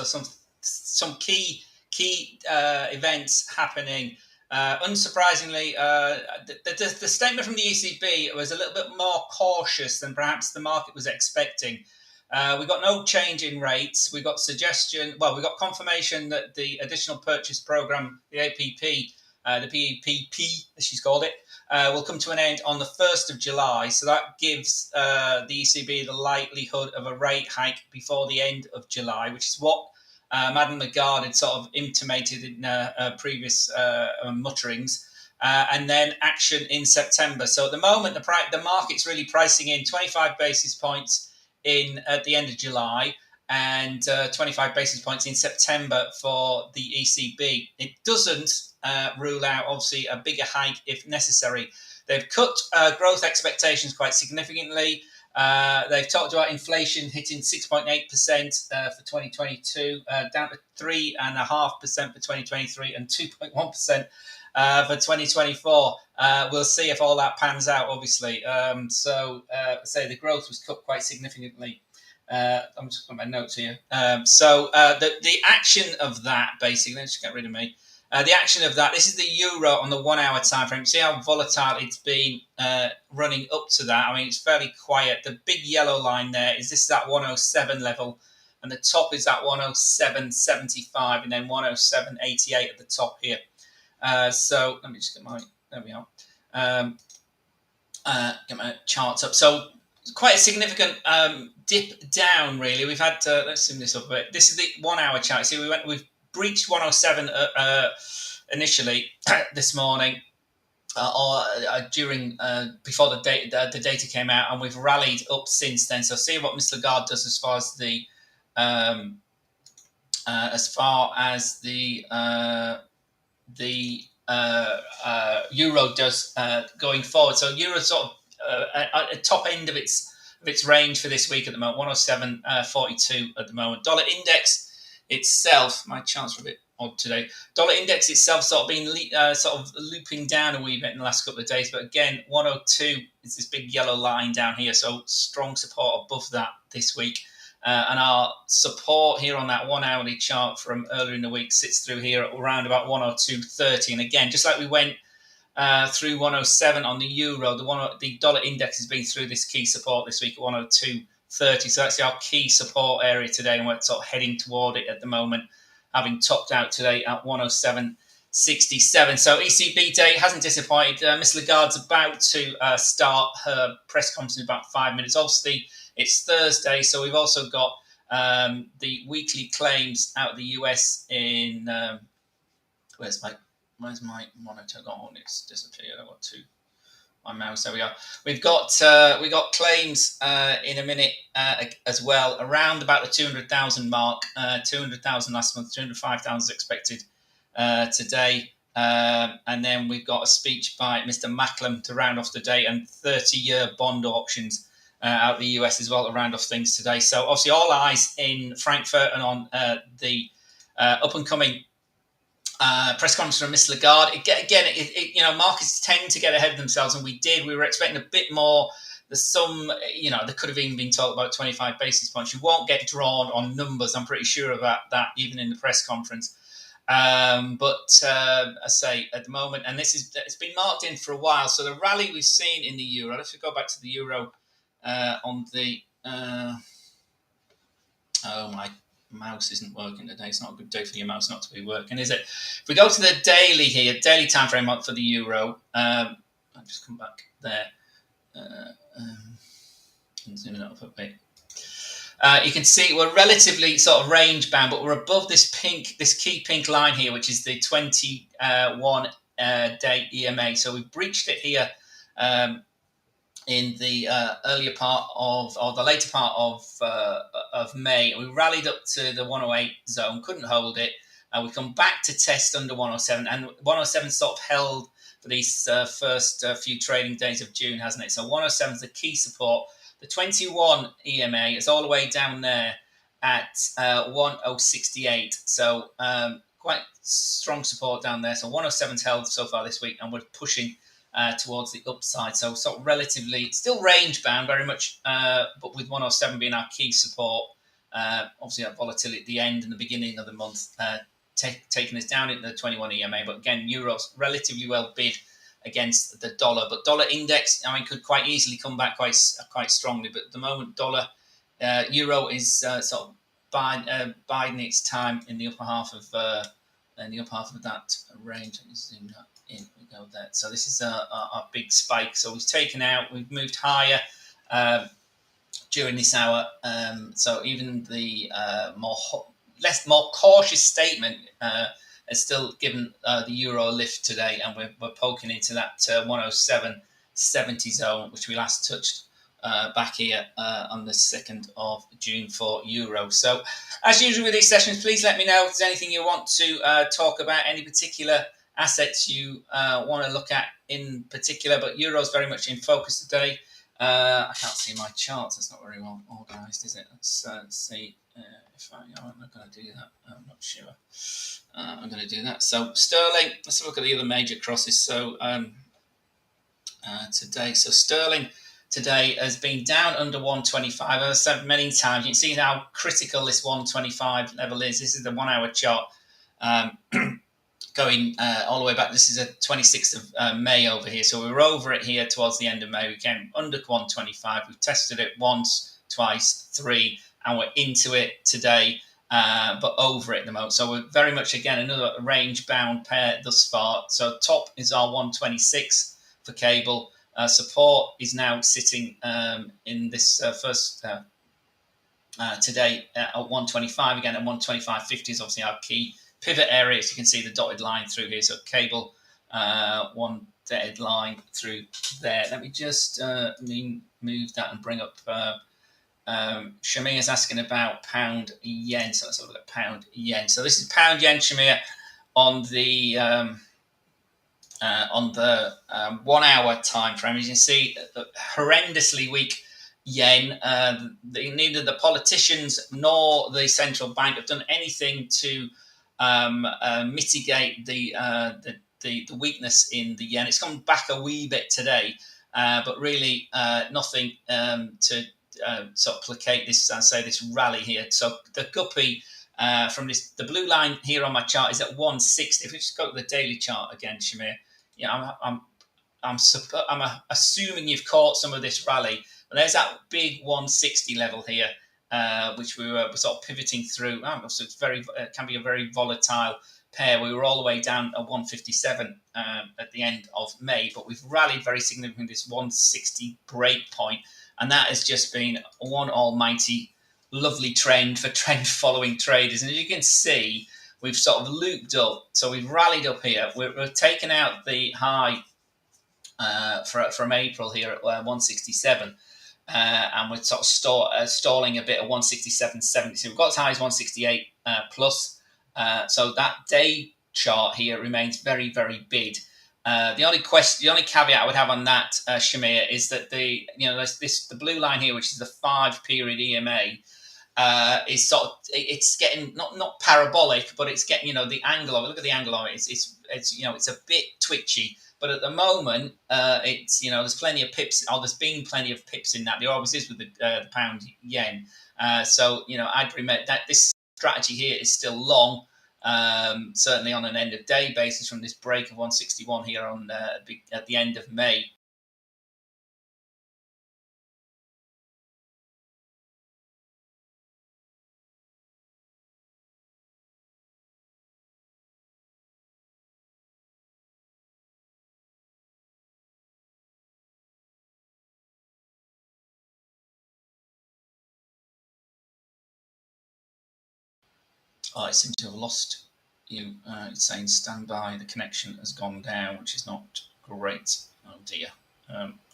some key events happening. Unsurprisingly, the statement from the ECB was a little bit more cautious than perhaps the market was expecting. We got no change in rates. We got we got confirmation that the additional purchase program, the APP, the PEPP, as she's called it, will come to an end on the 1st of July. So that gives the ECB the likelihood of a rate hike before the end of July, which is what Madame Lagarde had sort of intimated in previous mutterings. And then action in September. So at the moment, the market's really pricing in 25 basis points in at the end of July and 25 basis points in September for the ECB. It doesn't rule out, obviously, a bigger hike if necessary. They've cut growth expectations quite significantly. They've talked about inflation hitting 6.8% for 2022, down to 3.5% for 2023 and 2.1% for 2024. We'll see if all that pans out, obviously. Say the growth was cut quite significantly. I'm just putting my notes here. The action of that, basically, let's just get rid of me. The action of that, this is the euro on the 1 hour time frame. See how volatile it's been running up to that. I mean, it's fairly quiet. The big yellow line there is this is that 107 level, and the top is that 107.75, and then 107.88 at the top here. So let me just get there we are. Get my charts up. So quite a significant dip down, really. We've had, let's zoom this up a bit. This is the 1 hour chart. See, we've breached 107 initially this morning, before the data came out, and we've rallied up since then. So see what Ms. Lagarde does as far as the euro does going forward. So euro sort of at the top end of its range for this week at the moment, 107.42 at the moment. Dollar index itself, my charts are a bit odd today. Dollar index itself sort of been sort of looping down a wee bit in the last couple of days, but again, 102 is this big yellow line down here, so strong support above that this week. And our support here on that 1 hourly chart from earlier in the week sits through here at around about 102.30. And again, just like we went through 107 on the euro, the dollar index has been through this key support this week at 102.30. So that's our key support area today, and we're sort of heading toward it at the moment, having topped out today at 107.67. So ECB day hasn't disappointed. Ms. Lagarde's about to start her press conference in about 5 minutes. Obviously, it's Thursday, so we've also got the weekly claims out of the US in where's my monitor gone? It's disappeared. I've got my mouse. There we are. We got claims in a minute as well, around about the 200,000 mark. 200,000 last month, 205,000 expected today. And then we've got a speech by Mr. Macklem to round off the day, and 30-year bond auctions out of the US as well to round off things today. So obviously all eyes in Frankfurt and on the up-and-coming press conference from Ms. Lagarde. Again, markets tend to get ahead of themselves, and we did. We were expecting a bit more. There's some, there could have even been talked about 25 basis points. You won't get drawn on numbers. I'm pretty sure about that, even in the press conference. But I say at the moment, and it's been marked in for a while. So the rally we've seen in the euro. Let's go back to the euro on the. My mouse isn't working today. It's not a good day for your mouse not to be working, is it? If we go to the daily here, daily time frame for the euro, I'll just come back there and zoom it up a bit. You can see we're relatively sort of range bound, but we're above this key pink line here, which is the 21 day EMA. So we've breached it here in the earlier part or the later part of May. We rallied up to the 108 zone, couldn't hold it. We come back to test under 107, and 107 sort of held for these first few trading days of June, hasn't it? So 107 is the key support. The 21 EMA is all the way down there at 1068. So quite strong support down there. So 107's held so far this week, and we're pushing towards the upside. So relatively still range bound very much, but with 107 being our key support Obviously, that volatility at the end and the beginning of the month taking us down into the 21 EMA. But again, euro's relatively well bid against the dollar. But dollar index, I mean, could quite easily come back quite strongly. But at the moment, euro is sort of biding its time in the upper half of that range. Let me zoom that in. We go there. So this is our big spike. So we've moved higher during this hour. So even the more cautious statement has still given the euro a lift today, and we're poking into that 107.70 zone, which we last touched back here on the 2nd of June for euro. So as usual with these sessions, please let me know if there's anything you want to talk about, any particular assets you want to look at in particular, but euro's very much in focus today. I can't see my charts. It's not very well organised, is it? Let's see if I'm not going to do that. I'm not sure. I'm going to do that. So sterling. Let's have a look at the other major crosses. So today, sterling today has been down under 125. As I said many times, you can see how critical this 125 level is. This is the 1 hour chart. Going all the way back. This is a 26th of May over here. So we were over it here towards the end of May. We came under 125. We've tested it once, twice, three, and we're into it today, but over it at the moment. So we're very much, again, another range-bound pair thus far. So top is our 126 for cable. Support is now sitting in this first today at 125. Again, at 125.50 is obviously our key pivot area, so you can see the dotted line through here. So cable, one dotted line through there. Let me just move that and bring up. Shamir is asking about pound yen. So let's have a look at pound yen. So this is pound yen, Shamir, on the 1 hour time frame. As you can see, horrendously weak yen. Neither the politicians nor the central bank have done anything to mitigate the weakness in the yen. It's come back a wee bit today, but really nothing to sort of placate this, this rally here. So the guppy from the blue line here on my chart is at 160. If we just go to the daily chart again, Shamir, I'm assuming you've caught some of this rally. But there's that big 160 level here, which we were sort of pivoting through. So it's can be a very volatile pair. We were all the way down at 157 at the end of May, but we've rallied very significantly this 160 break point, and that has just been one almighty lovely trend for trend following traders. And as you can see, we've sort of looped up. So we've rallied up here. We've taken out the high from April here at 167. And we're sort of stalling a bit at 167.70. So we've got as high as 168 plus. So that day chart here remains very, very bid. The only caveat I would have on that, Shamir, is that the blue line here, which is the 5-period EMA, is sort of it's getting not parabolic, but it's getting the angle of it. Look at the angle of it. It's a bit twitchy. But at the moment, it's there's plenty of pips. There's been plenty of pips in that. There always is with the pound yen. So I'd remember that this strategy here is still long. Certainly on an end of day basis from this break of 161 here on at the end of May. I seem to have lost you. It's saying stand by, the connection has gone down, which is not great. Oh dear.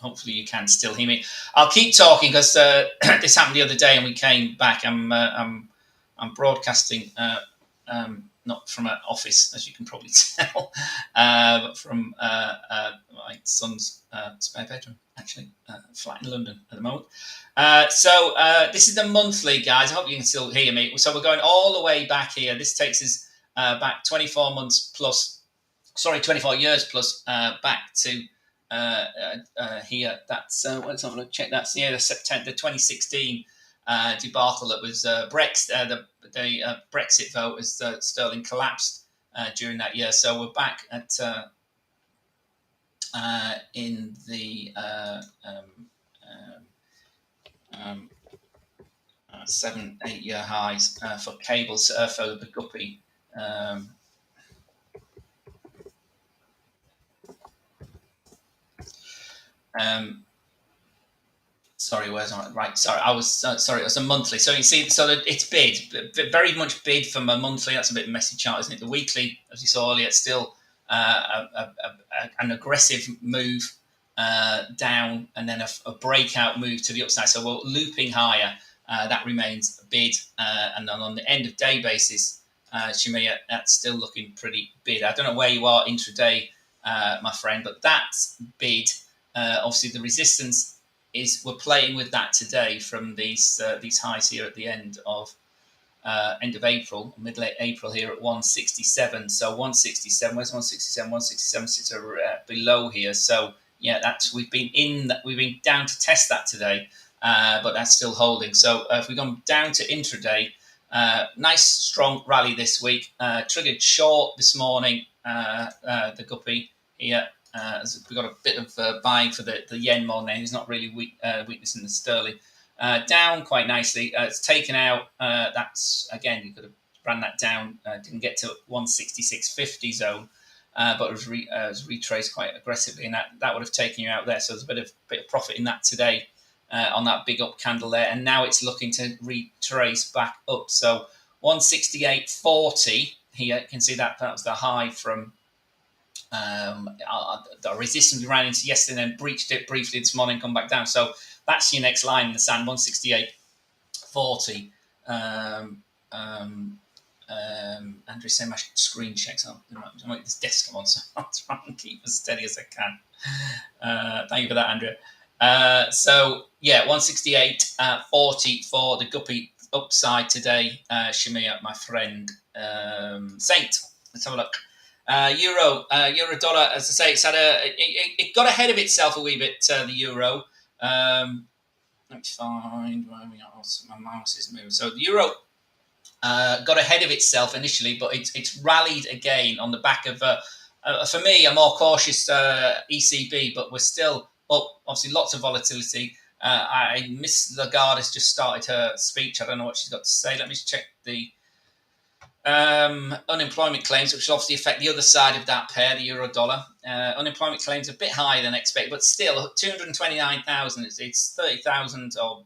Hopefully you can still hear me. I'll keep talking because this happened the other day and we came back. I'm broadcasting not from an office, as you can probably tell, but from my son's spare bedroom, actually, flat in London at the moment. So this is the monthly, guys. I hope you can still hear me. So we're going all the way back here. This takes us back 24 months plus, 24 years plus back to here. That's let's have a look. Check that. Yeah, the September 2016 debacle that was Brexit, the Brexit vote as sterling collapsed during that year. So we're back at in the 7-8 year highs for cables for the guppy. Sorry, where's I? Right, sorry, I was sorry. It was a monthly. So you see, so it's bid, very much bid from a monthly. That's a bit messy chart, isn't it? The weekly, as you saw earlier, it's still an aggressive move down, and then a breakout move to the upside. So we're looping higher. That remains a bid, and then on the end of day basis, Shimiya, that's still looking pretty bid. I don't know where you are intraday, my friend, but that's bid. Obviously, the resistance is we're playing with that today from these highs here at the end of April, mid-late April here at 167. So 167, where's 167? 167 sits below here. So yeah, that's we've been down to test that today, but that's still holding. So if we go down to intraday, nice strong rally this week. Triggered short this morning. The guppy here. We've got a bit of buying for the yen more now. There's not really weakness in the sterling. Down quite nicely. It's taken out. That's again, you could have ran that down. Didn't get to 166.50 zone, but it was retraced quite aggressively, and that would have taken you out there. So there's a bit of profit in that today on that big up candle there, and now it's looking to retrace back up. So 168.40 here. You can see that was the high from. The resistance we ran into yesterday and then breached it briefly this morning, come back down. So that's your next line in the sand, 168.40. Andrew saying my screen checks. I'm make this desk come on, so I'll try and keep as steady as I can. Thank you for that, Andrea. So yeah, 168.40 for the guppy upside today. Shimiya, my friend. Saint, let's have a look. Euro dollar, as I say, it got ahead of itself a wee bit. The euro. Let me find where we are. My mouse is moving. So the euro got ahead of itself initially, but it's rallied again on the back of, for me, a more cautious ECB. But we're still up. Obviously, lots of volatility. Miss Lagarde has just started her speech. I don't know what she's got to say. Let me just check the unemployment claims, which will obviously affect the other side of that pair, the euro dollar. Unemployment claims a bit higher than expected, but still 229,000. It's 30,000 or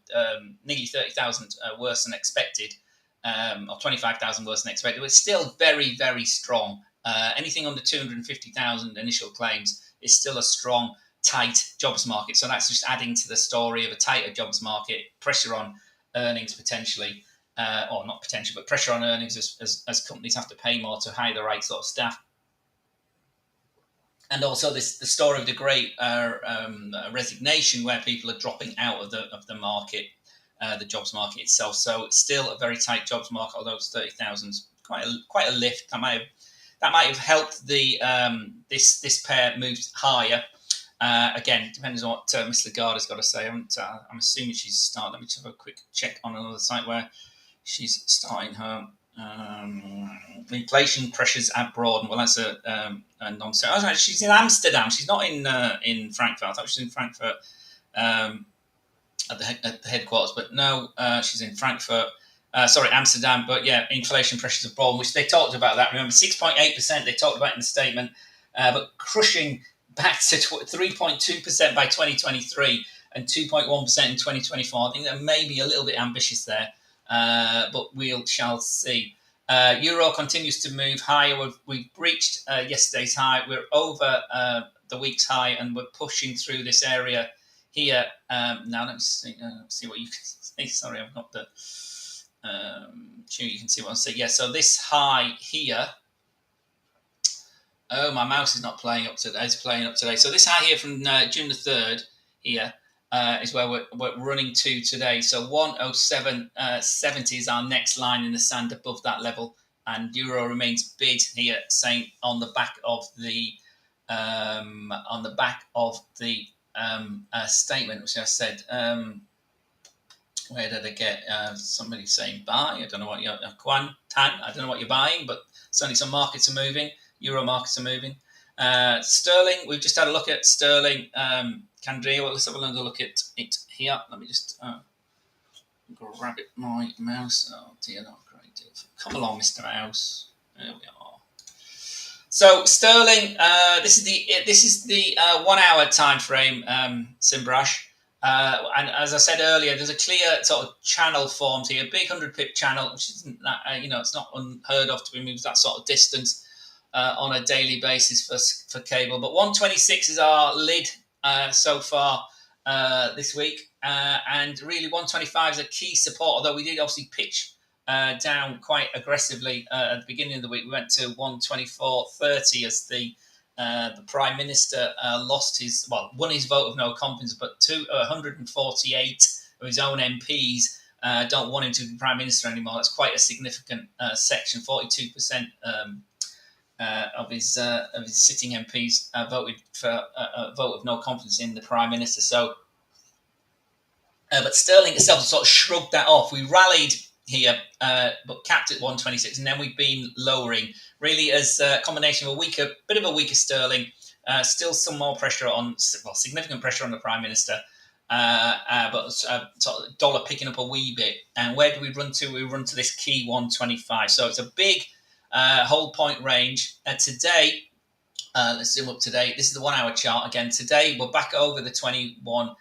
nearly 30,000 worse than expected, or 25,000 worse than expected. But it's still very, very strong. Anything under 250,000 initial claims is still a strong, tight jobs market. So that's just adding to the story of a tighter jobs market, pressure on earnings potentially. Or not potential, but pressure on earnings as companies have to pay more to hire the right sort of staff. And also the story of the great resignation, where people are dropping out of the market, the jobs market itself. So it's still a very tight jobs market, although it's 30,000, quite a lift. That might have helped the this pair moved higher. Again, depends on what Miss Lagarde has got to say. I'm assuming she's started. Let me just have a quick check on another site where she's starting her inflation pressures abroad. Well, that's a nonsense. Oh, she's in Amsterdam. She's not in Frankfurt. I thought she was in Frankfurt at the headquarters, but no, she's in Frankfurt. Sorry, Amsterdam. But yeah, inflation pressures abroad, which they talked about that. Remember, 6.8% they talked about in the statement, but crushing back to 3.2% by 2023 and 2.1% in 2024. I think that may be a little bit ambitious there. But we shall see. Euro continues to move higher. We've breached yesterday's high. We're over the week's high, and we're pushing through this area here. Now let's see what you can see. Sorry, I've got the you can see what I say. Yeah, so this high here. Oh, my mouse is not playing up today. It's playing up today. So this high here from June the 3rd here. Is where we're running to today. So 107.70 is our next line in the sand above that level, and euro remains bid here, saying on the back of the statement which I said. Where did I get somebody saying buy? I don't know what you're Quan Tan. I don't know what you're buying, but certainly some markets are moving. Euro markets are moving. Sterling. We've just had a look at sterling. Candria. Well, let's have another look at it here. Let me just grab it. My mouse. Oh dear, not great. Come along, Mr. Mouse. There we are. So sterling. This is the 1 hour time frame. Simbrash. And as I said earlier, there's a clear sort of channel formed here, a big 100 pip channel, which isn't that, it's not unheard of to be moved that sort of distance on a daily basis for cable. But 126 is our lid so far this week, and really 125 is a key support. Although we did obviously pitch down quite aggressively at the beginning of the week, we went to 124.30 as the Prime Minister won his vote of no confidence, but 148 of his own MPs don't want him to be Prime Minister anymore. That's quite a significant section. 42% of his sitting MPs voted for a vote of no confidence in the Prime Minister. So, but sterling itself sort of shrugged that off. We rallied here, but capped at 126, and then we've been lowering, really as a combination of a bit of a weaker sterling, still some more pressure significant pressure on the Prime Minister, but sort of dollar picking up a wee bit. And where do we run to? We run to this key 125. So it's a big hold point range. Today, let's zoom up today. This is the 1 hour chart again. Today, we're back over the 21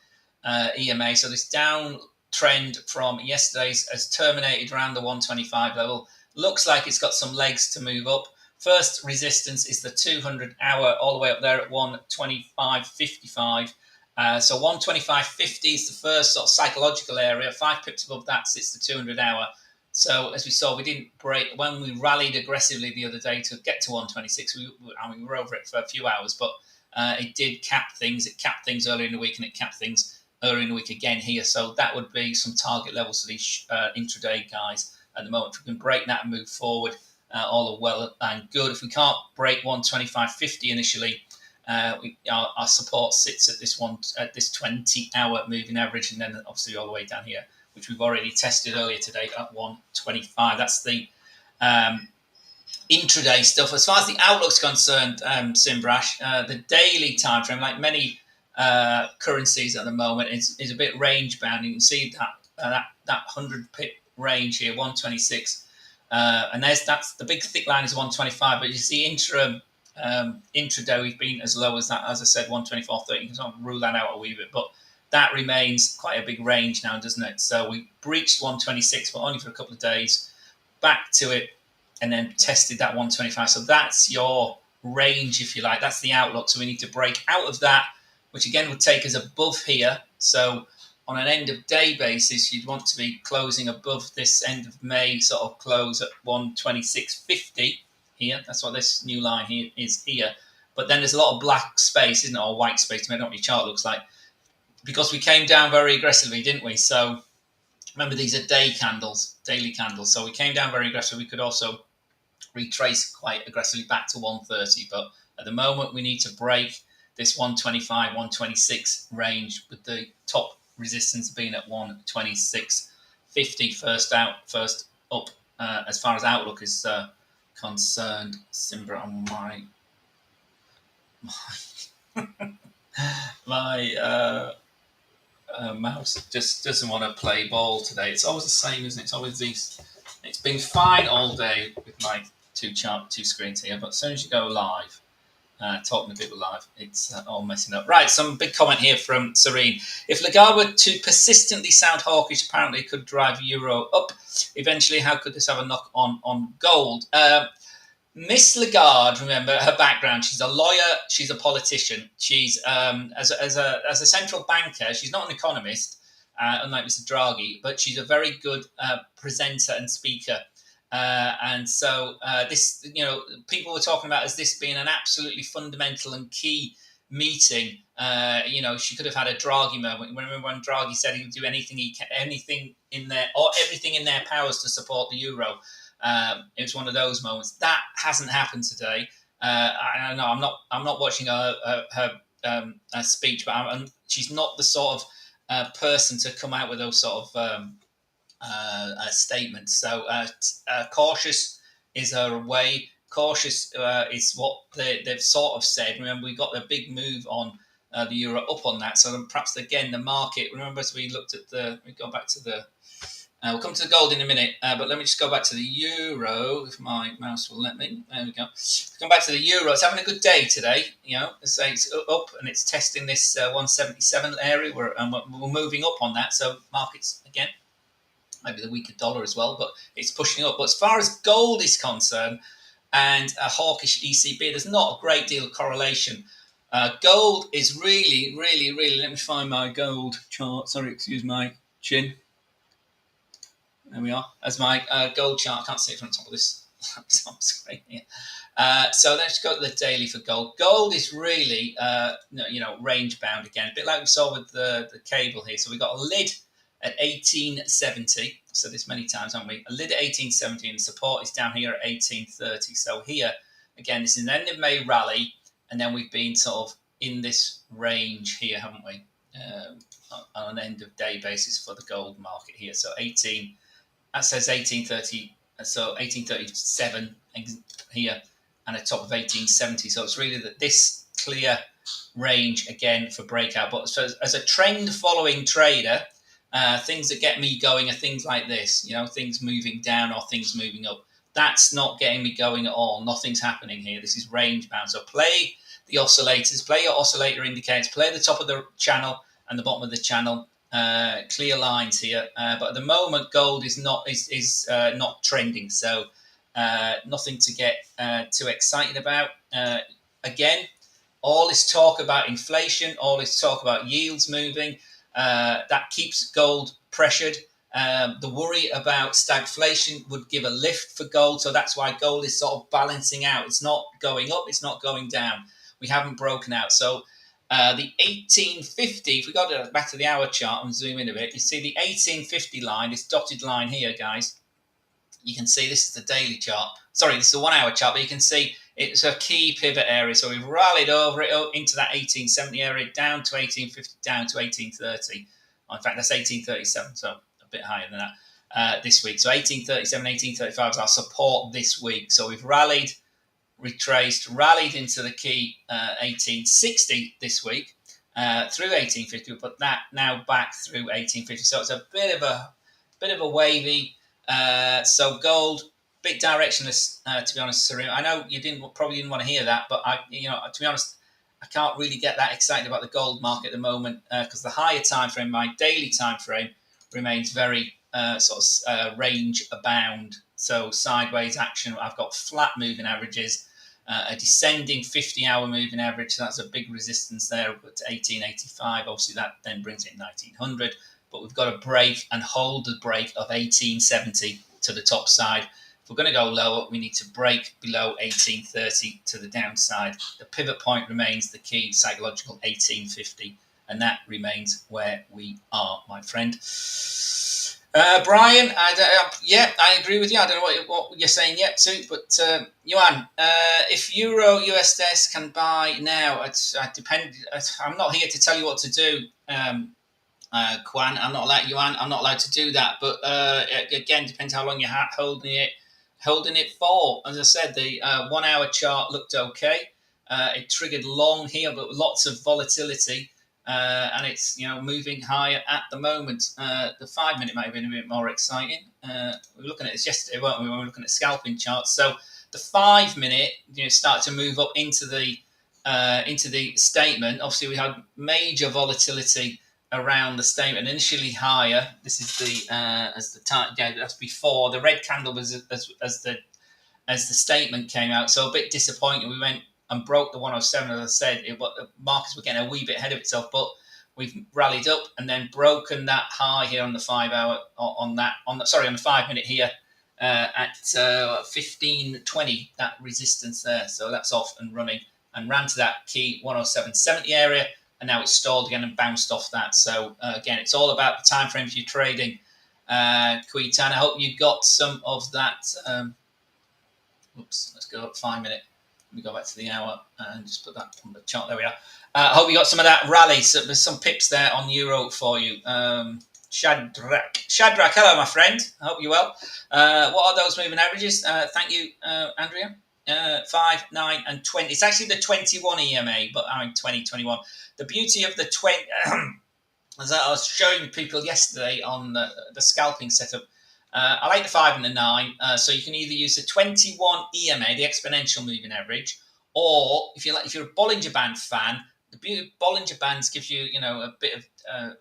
EMA. So this down trend from yesterday's has terminated around the 125 level. Looks like it's got some legs to move up. First resistance is the 200 hour all the way up there at 125.55. So 125.50 is the first sort of psychological area. 5 pips above that sits the 200 hour. So as we saw, we didn't break when we rallied aggressively the other day to get to 126. We were over it for a few hours, but it did cap things. It capped things earlier in the week, and it capped things earlier in the week again here. So that would be some target levels for these intraday guys at the moment. If we can break that and move forward, all are well and good. If we can't break 125.50 initially, our support sits at this 20-hour moving average, and then obviously all the way down here, which we've already tested earlier today at 125. That's the intraday stuff. As far as the outlook's concerned, Simbrash, the daily time frame, like many currencies at the moment, is a bit range bound. You can see that 100 pip range here, 126, and that's the big thick line is 125. But you see intraday we've been as low as that, as I said, 124.30. You can sort of rule that out a wee bit, but that remains quite a big range now, doesn't it? So we breached 126, but only for a couple of days, back to it, and then tested that 125. So that's your range, if you like. That's the outlook. So we need to break out of that, which again would take us above here. So on an end of day basis, you'd want to be closing above this end of May sort of close at 126.50 here. That's what this new line here is here. But then there's a lot of black space, isn't it, or white space, depending on what your chart looks like, because we came down very aggressively, didn't we? So remember, these are daily candles. So we came down very aggressively. We could also retrace quite aggressively back to 130. But at the moment, we need to break this 125, 126 range, with the top resistance being at 126.50. First up, as far as outlook is concerned. Simba on my mouse just doesn't want to play ball today. It's always the same, isn't it? It's always these. It's been fine all day with my two screens here, but as soon as you go live, talking to people live, it's all messing up. Right, some big comment here from Serene. If Lagarde were to persistently sound hawkish, apparently it could drive euro up. Eventually, how could this have a knock on gold? Miss Lagarde, remember her background. She's a lawyer. She's a politician. She's as a central banker. She's not an economist, unlike Mr. Draghi, but she's a very good presenter and speaker. And so this, people were talking about as this being an absolutely fundamental and key meeting. She could have had a Draghi moment. Remember when Draghi said he would do anything in their powers to support the euro. It was one of those moments that hasn't happened today. I know I'm not watching her speech, but she's not the sort of person to come out with those sort of statements. So cautious is our way. Cautious is what they've sort of said. Remember, we got the big move on the euro up on that. So perhaps again the market. Remember, as we looked at we go back to the. We'll come to the gold in a minute, but let me just go back to the euro if my mouse will let me. There we go. Come back to the euro. It's having a good day today. You know, it's up and it's testing this 177 area. We're moving up on that. So markets again. Maybe the weaker dollar as well, but it's pushing up. But as far as gold is concerned and a hawkish ECB, there's not a great deal of correlation. Gold is really, really, really, let me find my gold chart. Sorry, excuse my chin. There we are. As my gold chart, I can't see it from the top of this screen here. So let's go to the daily for gold. Gold is really, range bound again, a bit like we saw with the cable here. So we've got a lid at 1870. I've said this many times, haven't we? A lid at 1870 and the support is down here at 1830. So here, again, this is an end of May rally, and then we've been sort of in this range here, haven't we? On an end of day basis for the gold market here. So that says 1830, so 1837 here, and a top of 1870. So it's really this clear range again for breakout. But so as a trend following trader, things that get me going are things like this, things moving down or things moving up. That's not getting me going at all. Nothing's happening here. This is range bound. So play the oscillators, play your oscillator indicators, play the top of the channel and the bottom of the channel. Clear lines here, but at the moment gold is not trending, so nothing to get too excited about. Again, all this talk about inflation, all this talk about yields moving, that keeps gold pressured. The worry about stagflation would give a lift for gold, so that's why gold is sort of balancing out. It's not going up, it's not going down. We haven't broken out, so the 1850, if we go back to the hour chart and zoom in a bit, you see the 1850 line, this dotted line here, guys. You can see this is the daily chart. Sorry, this is the 1 hour chart, but you can see it's a key pivot area. So we've rallied over it into that 1870 area, down to 1850, down to 1830. In fact, that's 1837, so a bit higher than that this week. So 1837, 1835 is our support this week. So we've rallied, retraced, rallied into the key 1860 this week through 1850, but that now back through 1850. So it's a bit of a wavy. So gold, bit directionless. To be honest, Sarim, I know you probably didn't want to hear that, but to be honest, I can't really get that excited about the gold market at the moment because the higher time frame, my daily time frame, remains very range bound. So sideways action. I've got flat moving averages, a descending 50-hour moving average. So that's a big resistance there up to 1885. Obviously, that then brings it 1900. But we've got to break and hold the break of 1870 to the top side. If we're going to go lower, we need to break below 1830 to the downside. The pivot point remains the key psychological 1850, and that remains where we are, my friend. Brian, I agree with you. I don't know what you're saying yet too, but Yuan, if Euro USD can buy now, I'm not here to tell you what to do. Kwan, I'm not like Yuan. I'm not allowed to do that. But again, depends how long you're holding it for. As I said, the 1 hour chart looked okay. It triggered long here, but lots of volatility, and it's moving higher at the moment. The 5 minute might have been a bit more exciting. We were looking at this yesterday, weren't we? We were looking at scalping charts. So the 5 minute, started to move up into the statement. Obviously, we had major volatility around the statement, initially higher. This is the time. Yeah, that's before the red candle was as the statement came out. So a bit disappointing. We went and broke the 107. As I said, the markets were getting a wee bit ahead of itself, but we've rallied up and then broken that high here on the 5 hour on the 5 minute here at 1520. That resistance there. So that's off and running and ran to that key 107.70 area. And now it's stalled again and bounced off that. So again, it's all about the time frames you're trading. Kuitan, I hope you got some of that. Let's go up 5 minute. me go back to the hour and just put that on the chart. There we are. I hope you got some of that rally. So there's some pips there on Euro for you. Shadrach, hello, my friend. I hope you're well. What are those moving averages? Thank you, Andrea. 5, 9, and 20. It's actually the 21 EMA, but I'm 2021. The beauty of the 20, as I was showing people yesterday on the scalping setup, I like the 5 and the 9. So you can either use the 21 EMA, the exponential moving average, or if you're a Bollinger Band fan, the beauty of Bollinger Bands gives you, a bit of a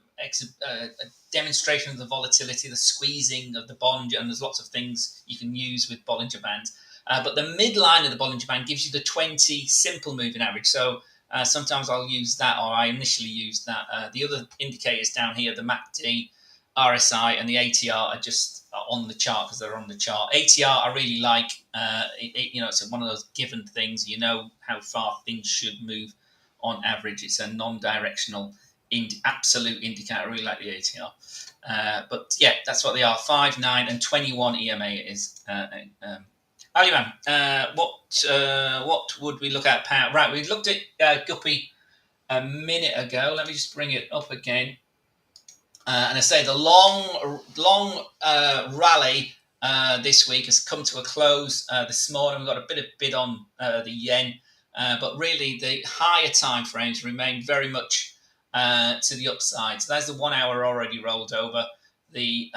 demonstration of the volatility, the squeezing of the bond, and there's lots of things you can use with Bollinger Bands. But the midline of the Bollinger Band gives you the 20 simple moving average. So sometimes I'll use that, or I initially used that. The other indicators down here, the MACD, RSI, and the ATR are just on the chart because they're on the chart. ATR I really like. It's one of those given things. You know how far things should move on average. It's a non-directional absolute indicator. I really like the ATR. But yeah, that's what they are. 5, 9, and 21 EMA is. Aliman, what would we look at? Right, we looked at Guppy a minute ago. Let me just bring it up again. And I say the long rally this week has come to a close this morning. We've got a bit of bid on the yen, but really the higher time frames remain very much to the upside. So that's the 1 hour already rolled over. The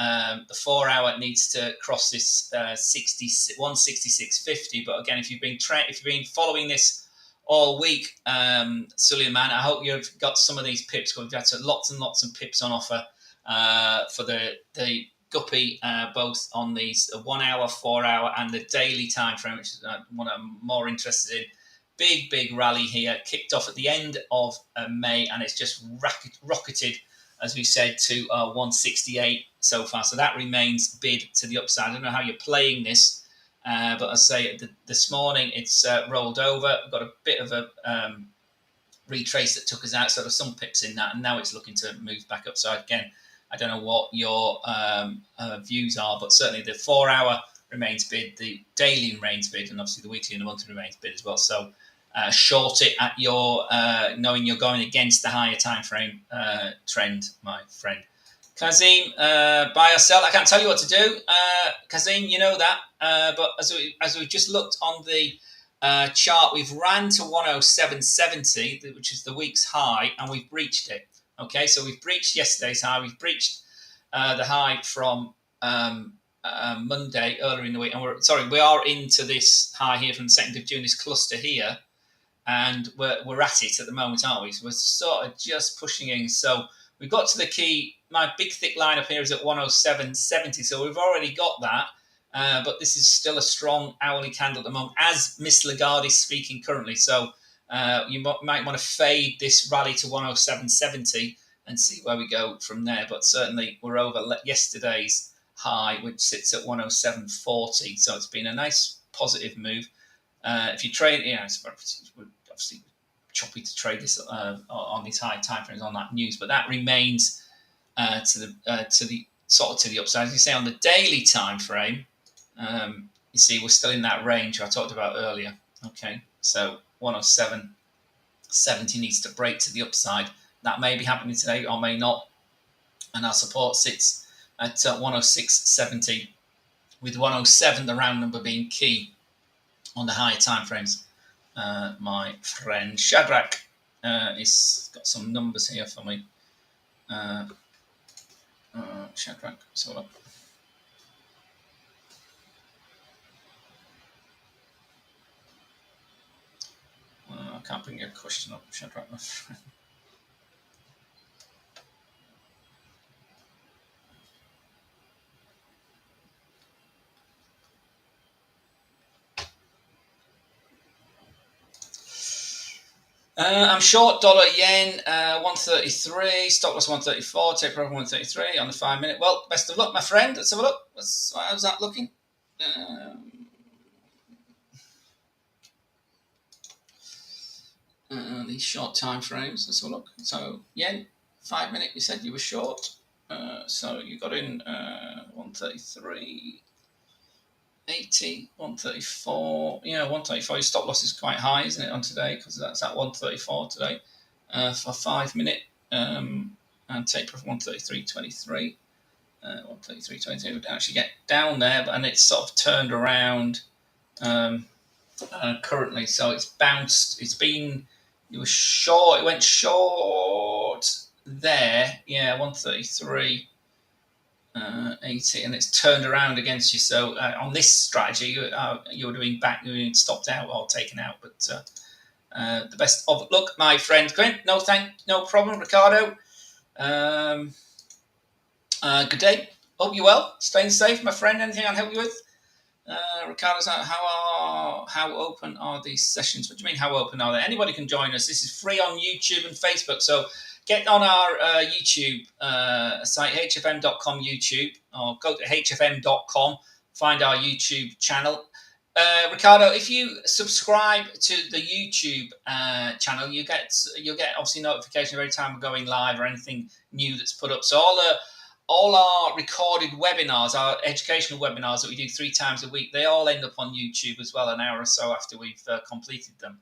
4 hour needs to cross this 166.50. But again, if you've been following this all week, Suleiman, I hope you've got some of these pips. We've got lots and lots of pips on offer for the Guppy, both on these 1 hour, 4 hour, and the daily time frame, which is one I'm more interested in. Big rally here, kicked off at the end of May, and it's just rocketed, as we said, to 168 so far. So that remains bid to the upside. I don't know how you're playing this, but I say this morning it's rolled over. We've got a bit of a retrace that took us out, so there's some pips in that, and now it's looking to move back up. So again, I don't know what your views are, but certainly the 4 hour remains bid, the daily remains bid, and obviously the weekly and the monthly remains bid as well. So short it at your knowing you're going against the higher time frame trend, my friend. Kazim, buy or sell? I can't tell you what to do, Kazim. You know that. But as we just looked on the chart, we've ran to 107.70, which is the week's high, and we've breached it. Okay, so we've breached yesterday's high. We've breached the high from Monday earlier in the week, and we are into this high here from the 2nd of June. This cluster here. And we're at it at the moment, aren't we? So we're sort of just pushing in. So we've got to the key. My big thick line up here is at 107.70. So we've already got that. But this is still a strong hourly candle at the moment, as Miss Lagarde is speaking currently. So you might want to fade this rally to 107.70 and see where we go from there. But certainly we're over yesterday's high, which sits at 107.40. So it's been a nice positive move. If you trade, it's obviously choppy to trade this on these high time frames on that news, but that remains to the upside. As you say, on the daily time frame, you see we're still in that range I talked about earlier. Okay, so 107.70 needs to break to the upside. That may be happening today or may not, and our support sits at 106.70, with 107 the round number being key on the higher time frames. My friend Shadrach has got some numbers here for me. Shadrach, so I can't bring your question up, Shadrach, my friend. I'm short dollar yen 133, stop loss 134, take profit 133 on the 5 minute. Well, best of luck, my friend. Let's have a look. How's that looking? These short time frames. Let's have a look. So yen 5 minute. You said you were short. So you got in 133. 80, 134. Yeah, 134. Your stop loss is quite high, isn't it, on today? Because that's at 134 today for 5 minute. And take profit 133.23. 133.23 would actually get down there, and it's sort of turned around currently. So it's bounced. It was short. It went short there. Yeah, 133. 80, and it's turned around against you. So on this strategy, you're doing back, you're doing stopped out or taken out. But the best of luck, my friend. Clint, no problem, Ricardo. Good day. Hope you're well. Staying safe, my friend. Anything I can help you with? Ricardo's out. How open are these sessions? What do you mean? How open are they? Anybody can join us. This is free on YouTube and Facebook. So get on our YouTube site, hfm.com YouTube, or go to hfm.com. Find our YouTube channel. Ricardo, if you subscribe to the YouTube channel, you'll get obviously notification every time we're going live or anything new that's put up. So all our recorded webinars, our educational webinars that we do 3 times a week, they all end up on YouTube as well, an hour or so after we've completed them.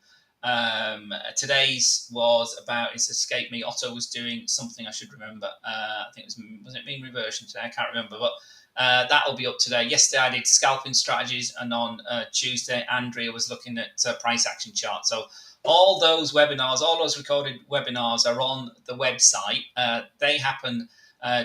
Today's was about, it's escaped me, Otto was doing something I should remember. I think was it mean reversion today? I can't remember, but that'll be up today. Yesterday I did scalping strategies, and on Tuesday Andrea was looking at price action charts. So all those webinars, all those recorded webinars are on the website. They happen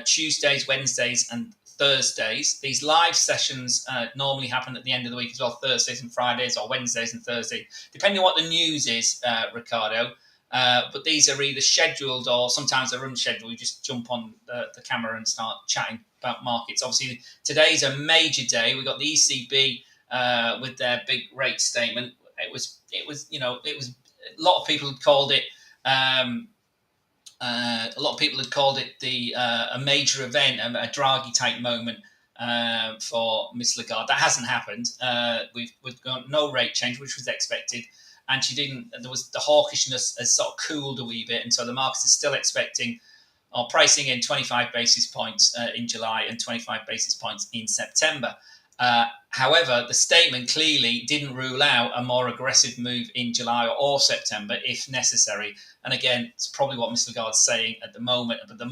Tuesdays, Wednesdays, and Thursdays. These live sessions normally happen at the end of the week as well, Thursdays and Fridays, or Wednesdays and Thursdays, depending on what the news is, Ricardo. But these are either scheduled or sometimes they're unscheduled. We just jump on the camera and start chatting about markets. Obviously, today's a major day. We've got the ECB with their big rate statement. It was a lot of people had called it. A lot of people had called it a major event, a Draghi type moment for Miss Lagarde. That hasn't happened. We've got no rate change, which was expected, and she didn't. There was the hawkishness has sort of cooled a wee bit, and so the markets are still expecting or pricing in 25 basis points in July and 25 basis points in September. However, the statement clearly didn't rule out a more aggressive move in July or September if necessary. And again, it's probably what Mr. Lagarde's saying at the moment. But at the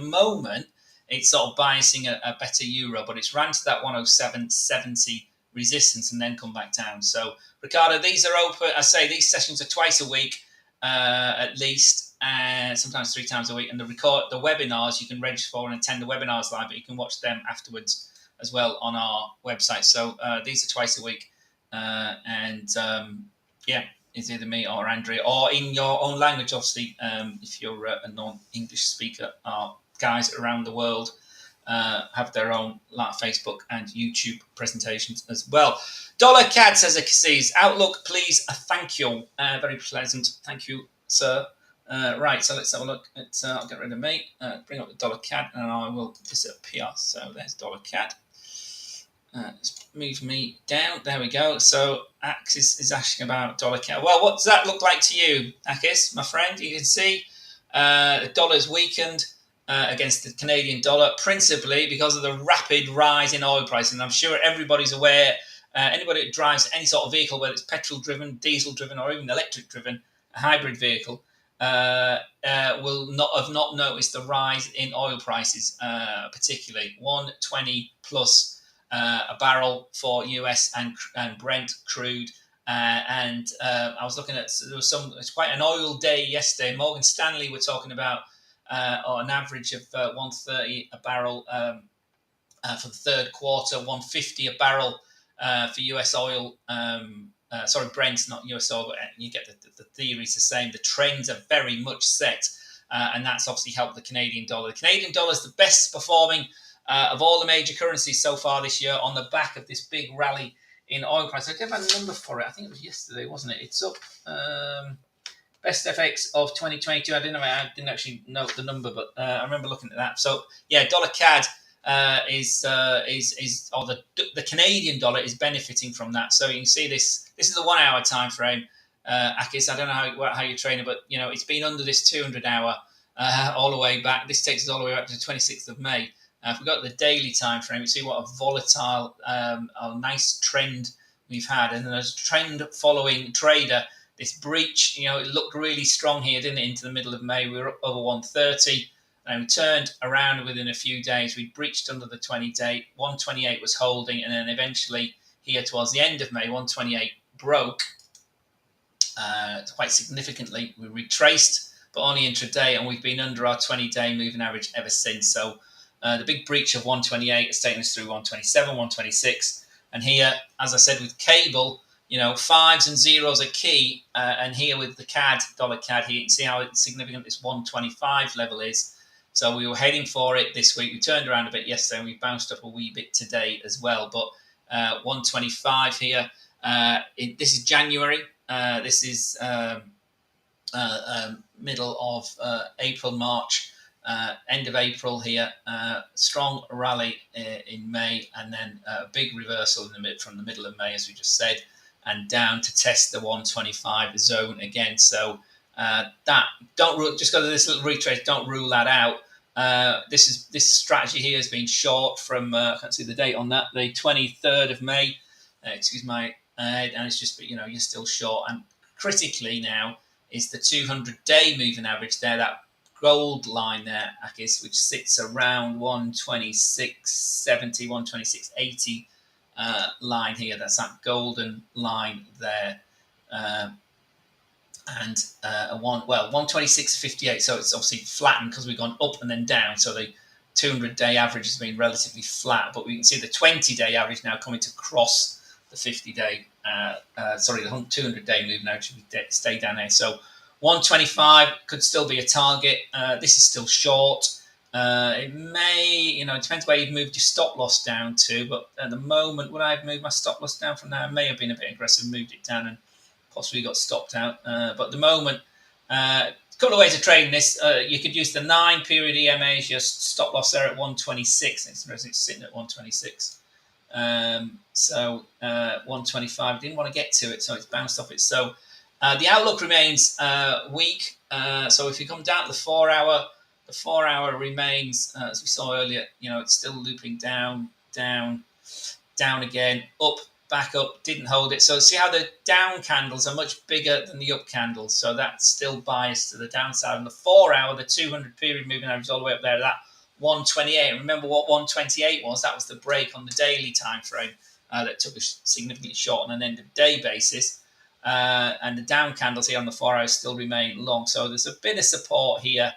moment, it's sort of biasing a better euro, but it's ran to that 107.70 resistance and then come back down. So, Ricardo, these are open. I say these sessions are twice a week at least, and sometimes 3 times a week. And the webinars you can register for and attend the webinars live, but you can watch them afterwards as well on our website. So these are twice a week, it's either me or Andrea, or in your own language, obviously, if you're a non-English speaker. Our guys around the world have their own Facebook and YouTube presentations as well. Dollar CAD says, Cassis, outlook, please. Thank you. Very pleasant. Thank you, sir. Right, so let's have a look at, I'll get rid of me, bring up the dollar CAD, and I will disappear. So there's dollar CAD. Let's move me down. There we go. So Axis is asking about dollar CAD. Well, what does that look like to you, Axis, my friend? You can see the dollar's weakened against the Canadian dollar, principally because of the rapid rise in oil prices. And I'm sure everybody's aware, anybody that drives any sort of vehicle, whether it's petrol-driven, diesel-driven, or even electric-driven, a hybrid vehicle, will not have noticed the rise in oil prices, particularly 120 plus a barrel for US and Brent crude. And I was looking at, it's quite an oil day yesterday. Morgan Stanley were talking about an average of 130 a barrel for the third quarter, 150 a barrel for US oil. Brent, not US oil, but you get the theory's the same. The trends are very much set, and that's obviously helped the Canadian dollar. The Canadian dollar is the best performing of all the major currencies so far this year on the back of this big rally in oil price. I gave a number for it. I think it was yesterday, wasn't it? It's up. Best FX of 2022. I didn't actually note the number, but I remember looking at that. So yeah, dollar CAD the Canadian dollar is benefiting from that. So you can see this. This is a 1 hour time frame. Akis, I don't know how you train it, but it's been under this 200 hour all the way back. This takes us all the way back to the 26th of May. If we go to the daily time frame, we see what a volatile, a nice trend we've had. And then as a trend following trader, this breach, it looked really strong here, didn't it, into the middle of May. We were up over 130, and we turned around within a few days. We breached under the 20-day. 128 was holding, and then eventually here towards the end of May, 128 broke quite significantly. We retraced, but only intraday, and we've been under our 20-day moving average ever since. So the big breach of 128 has taken us through 127, 126, and here, as I said, with cable, fives and zeros are key, and here with the CAD, dollar CAD, here you can see how significant this 125 level is. So we were heading for it this week. We turned around a bit yesterday, and we bounced up a wee bit today as well. But 125 here. This is January. This is middle of April, March, end of April here. Strong rally in May, and then a big reversal from the middle of May, as we just said, and down to test the 125 zone again. So that just go to this little retrace. Don't rule that out. This strategy here has been short from I can't see the date on that, the 23rd of May. Excuse my head, and it's just you're still short. And critically now is the 200-day moving average there, that gold line there, Akis, which sits around 126.70, 126.80 line here. That's that golden line there. And 126.58. So it's obviously flattened because we've gone up and then down. So the 200-day average has been relatively flat, but we can see the 20-day average now coming to cross the 50-day, the 200-day moving average should stay down there. So 125 could still be a target. This is still short. It may, it depends where you've moved your stop loss down to, but at the moment, would I have moved my stop loss down from there? I may have been a bit aggressive, moved it down and possibly got stopped out. But at the moment, a couple of ways of trading this. You could use the 9-period EMA as your stop loss there at 126. It's sitting at 126. 125, didn't want to get to it, so it's bounced off it. So the outlook remains weak. So if you come down to the 4-hour, the 4-hour remains, as we saw earlier, it's still looping down again, up, back up, didn't hold it. So see how the down candles are much bigger than the up candles. So that's still biased to the downside. On the 4-hour, the 200-period moving average all the way up there, that 128. Remember what 128 was? That was the break on the daily time frame that took us significantly short on an end of day basis. And the down candles here on the 4-hour still remain long. So there's a bit of support here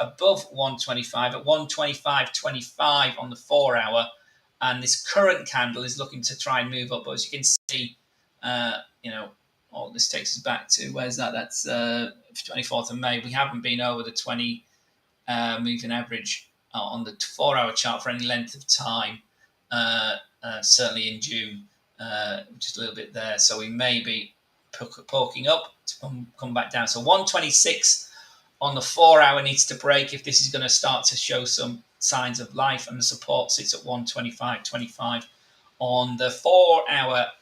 above 125 at 125.25 on the 4-hour. And this current candle is looking to try and move up. But as you can see, this takes us back to, where's that? That's 24th of May. We haven't been over the 20 moving average on the 4-hour chart for any length of time, certainly in June, just a little bit there. So we may be poking up to come back down. So 126 on the 4-hour needs to break if this is going to start to show some signs of life, and the support sits at 125.25 on the 4-hour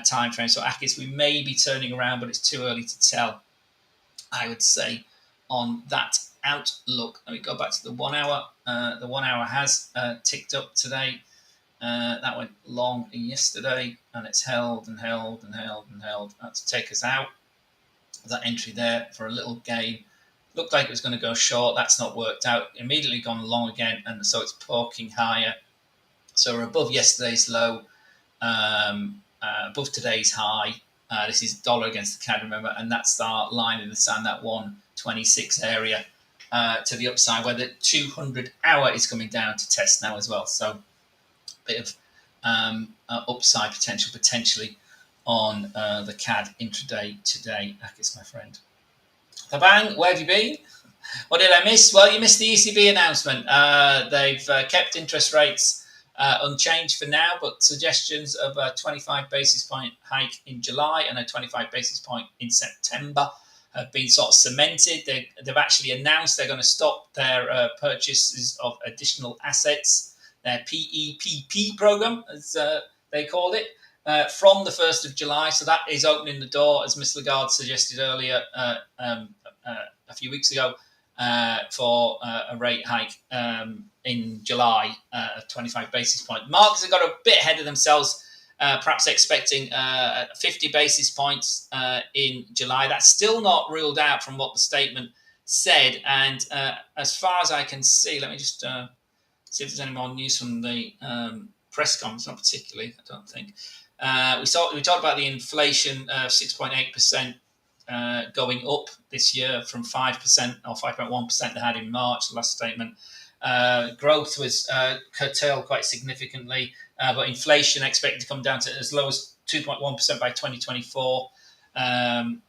time frame. So Akis, we may be turning around, but it's too early to tell, I would say, on that outlook. Let me go back to the 1-hour. The 1-hour has ticked up today. That went long yesterday, and it's held and held and held and held. That's to take us out. That entry there for a little gain. Looked like it was going to go short. That's not worked out. Immediately gone long again, and so it's poking higher. So we're above yesterday's low, above today's high. This is dollar against the CAD, remember, and that's our line in the sand, that 126 area to the upside, where the 200-hour is coming down to test now as well. So a bit of upside potential potentially on the CAD intraday today, Akis, my friend. Tabang, where have you been? What did I miss? Well, you missed the ECB announcement. They've kept interest rates unchanged for now, but suggestions of a 25 basis point hike in July and a 25 basis point in September have been sort of cemented. They've actually announced they're going to stop their purchases of additional assets, their PEPP program, as they called it, from the 1st of July. So that is opening the door, as Ms. Lagarde suggested earlier a few weeks ago, for a rate hike in July of 25 basis points. Markets have got a bit ahead of themselves, perhaps expecting 50 basis points in July. That's still not ruled out from what the statement said. And as far as I can see, let me just see if there's any more news from the press conference. Not particularly, I don't think. We talked about the inflation, 6.8%. Going up this year from 5% or 5.1% they had in March, the last statement. Growth was curtailed quite significantly, but inflation expected to come down to as low as 2.1% by 2024. On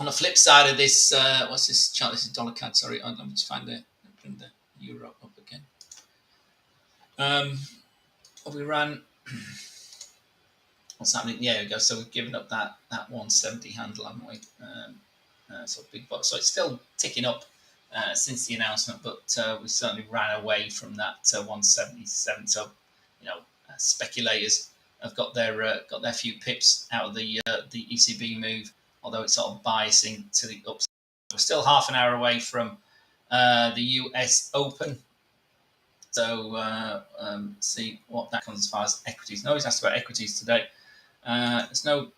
the flip side of this, what's this chart? This is dollar CAD, sorry. Let me just bring the euro up again. We ran... What's happening? Yeah, we go. So we've given up that 170 handle, haven't we? So big box. So it's still ticking up since the announcement, but we certainly ran away from that 177. So speculators have got their few pips out of the ECB move, although it's sort of biasing to the upside. We're still half an hour away from the US Open. So see what that comes as far as equities. Nobody's asked about equities today. Let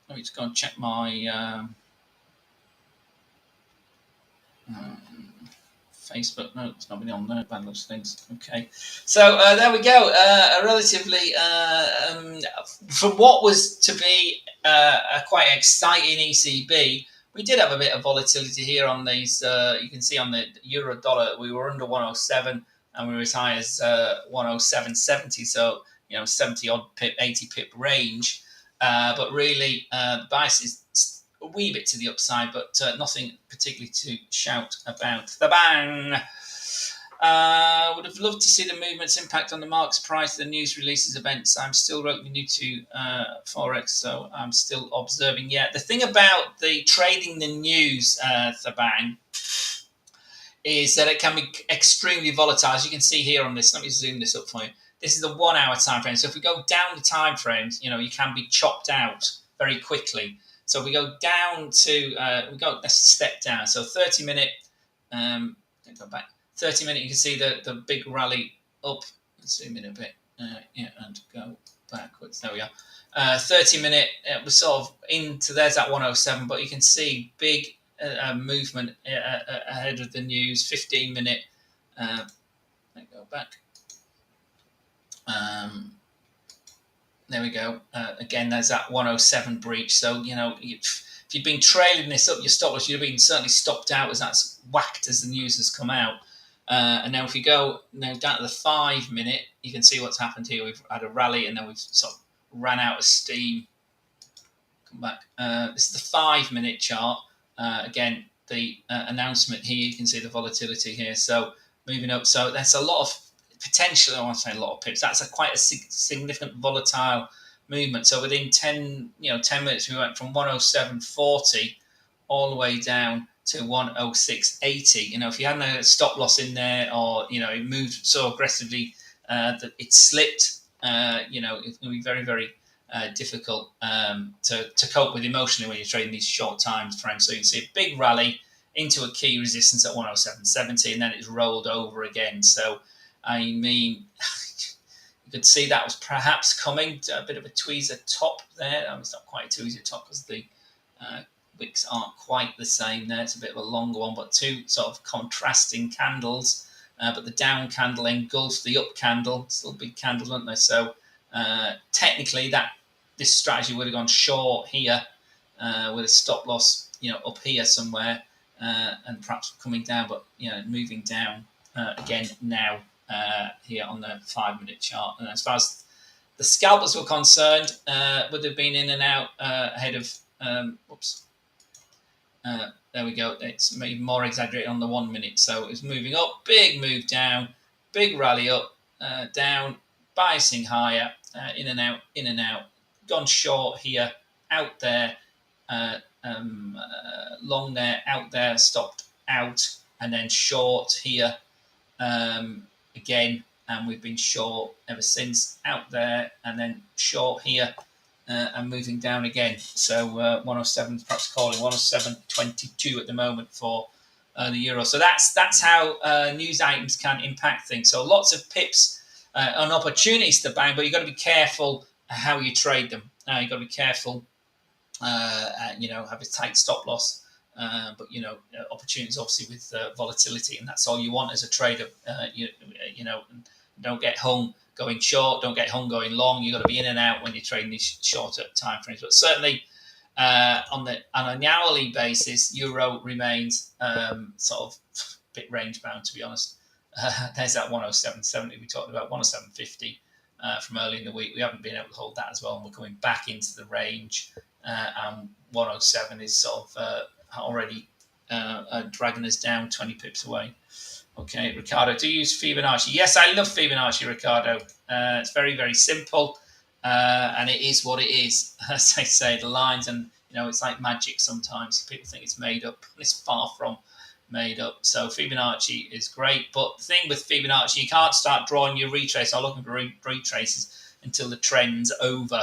me just go and check my Facebook. No, it's not been on there. Bad looks things. Okay. So there we go. A relatively, from what was to be a quite exciting ECB, we did have a bit of volatility here on these. You can see on the euro dollar, we were under 107 and we were as high as 107.70. So, 70 odd pip, 80 pip range. But really, the bias is a wee bit to the upside, but nothing particularly to shout about. The bang! Would have loved to see the movement's impact on the markets prior to the news releases events. I'm still relatively new to Forex, so I'm still observing. Yeah, the thing about the trading the news, the bang, is that it can be extremely volatile. As you can see here on this, let me zoom this up for you. This is the 1 hour time frame. So if we go down the time frames, you can be chopped out very quickly. So we go down to let's step down. So 30-minute, go back. 30-minute, you can see the big rally up. Let's zoom in a bit, and go backwards. There we are. 30-minute, we're sort of into, there's that 107, but you can see big movement ahead of the news. 15-minute, go back. There we go. Again, there's that 107 breach. So, if you'd been trailing this up, your stop loss, you'd have been certainly stopped out as that's whacked as the news has come out. And now if you go down to the 5-minute, you can see what's happened here. We've had a rally and then we've sort of ran out of steam. Come back. This is the 5-minute chart. Again, the announcement here, you can see the volatility here. So moving up. So that's a lot of potentially, I want to say a lot of pips. That's quite a significant volatile movement. So within 10 minutes, we went from 107.40 all the way down to 106.80. If you hadn't a stop loss in there, or it moved so aggressively that it slipped, it's going to be very, very difficult to cope with emotionally when you're trading these short time frames. So you can see a big rally into a key resistance at 107.70, and then it's rolled over again. So I mean, you could see that was perhaps coming. A bit of a tweezer top there. It's not quite a tweezer top because the wicks aren't quite the same there. It's a bit of a longer one, but two sort of contrasting candles. But the down candle engulfs the up candle. Still big candles, aren't they? So technically, this strategy would have gone short here with a stop loss, up here somewhere, and perhaps coming down, but moving down again now. Here on the 5-minute chart, and as far as the scalpers were concerned, would have been in and out ahead of. There we go. It's maybe more exaggerated on the 1 minute. So it's moving up, big move down, big rally up, down, biasing higher, in and out, gone short here, out there, long there, out there, stopped out, and then short here. Again, and we've been short ever since, out there, and then short here, and moving down again. So 107 is perhaps calling 107.22 at the moment for the euro. So that's how news items can impact things. So lots of pips and opportunities to bang, but you've got to be careful how you trade them. You've got to be careful. Have a tight stop loss. But opportunities obviously with volatility, and that's all you want as a trader. Don't get hung going short, don't get hung going long. You've got to be in and out when you're trading these shorter time frames. But certainly on an hourly basis, euro remains sort of a bit range bound, to be honest. There's that 107.70 we talked about, 107.50 from early in the week. We haven't been able to hold that as well, and we're coming back into the range. And 107 is sort of already dragging us down 20 pips away. Okay, Ricardo, do you use Fibonacci? Yes, I love Fibonacci, Ricardo. It's very, very simple, and it is what it is. As I say, the lines, and it's like magic sometimes. People think it's made up. It's far from made up. So Fibonacci is great, but the thing with Fibonacci, you can't start drawing your retrace or looking for retraces until the trend's over.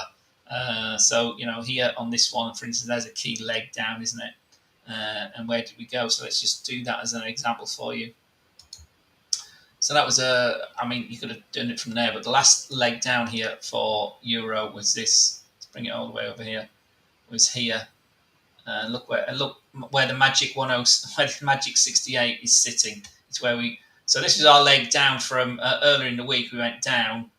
So here on this one, for instance, there's a key leg down, isn't it? And where did we go? So let's just do that as an example for you. So that was you could have done it from there, but the last leg down here for euro was this. Let's bring it all the way over here. Was here. Look where the magic where the magic 68 is sitting. It's where we. So this is our leg down from earlier in the week. We went down.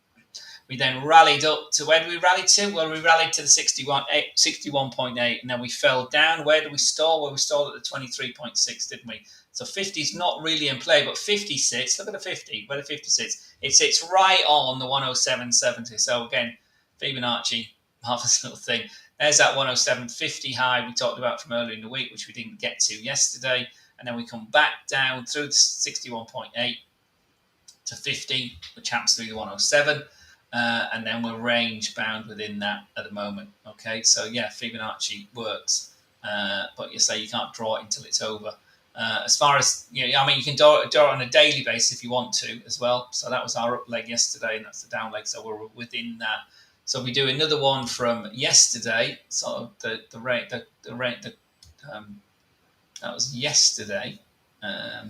We then rallied up to, where did we rally to? Well, we rallied to the 61.8, and then we fell down. Where did we stall? Well, we stalled at the 23.6, didn't we? So 50 is not really in play, but 50 sits. Look at the 50, where the 50 sits. It sits right on the 107.70. So again, Fibonacci, marvelous little thing. There's that 107.50 high we talked about from earlier in the week, which we didn't get to yesterday. And then we come back down through the 61.8 to 50, which happens to be the 107. And then we're range bound within that at the moment. Okay, so yeah, Fibonacci works, but you say you can't draw it until it's over. As far as you can draw it on a daily basis if you want to as well. So that was our up leg yesterday, and that's the down leg. So we're within that. So we do another one from yesterday. So the rate that was yesterday. I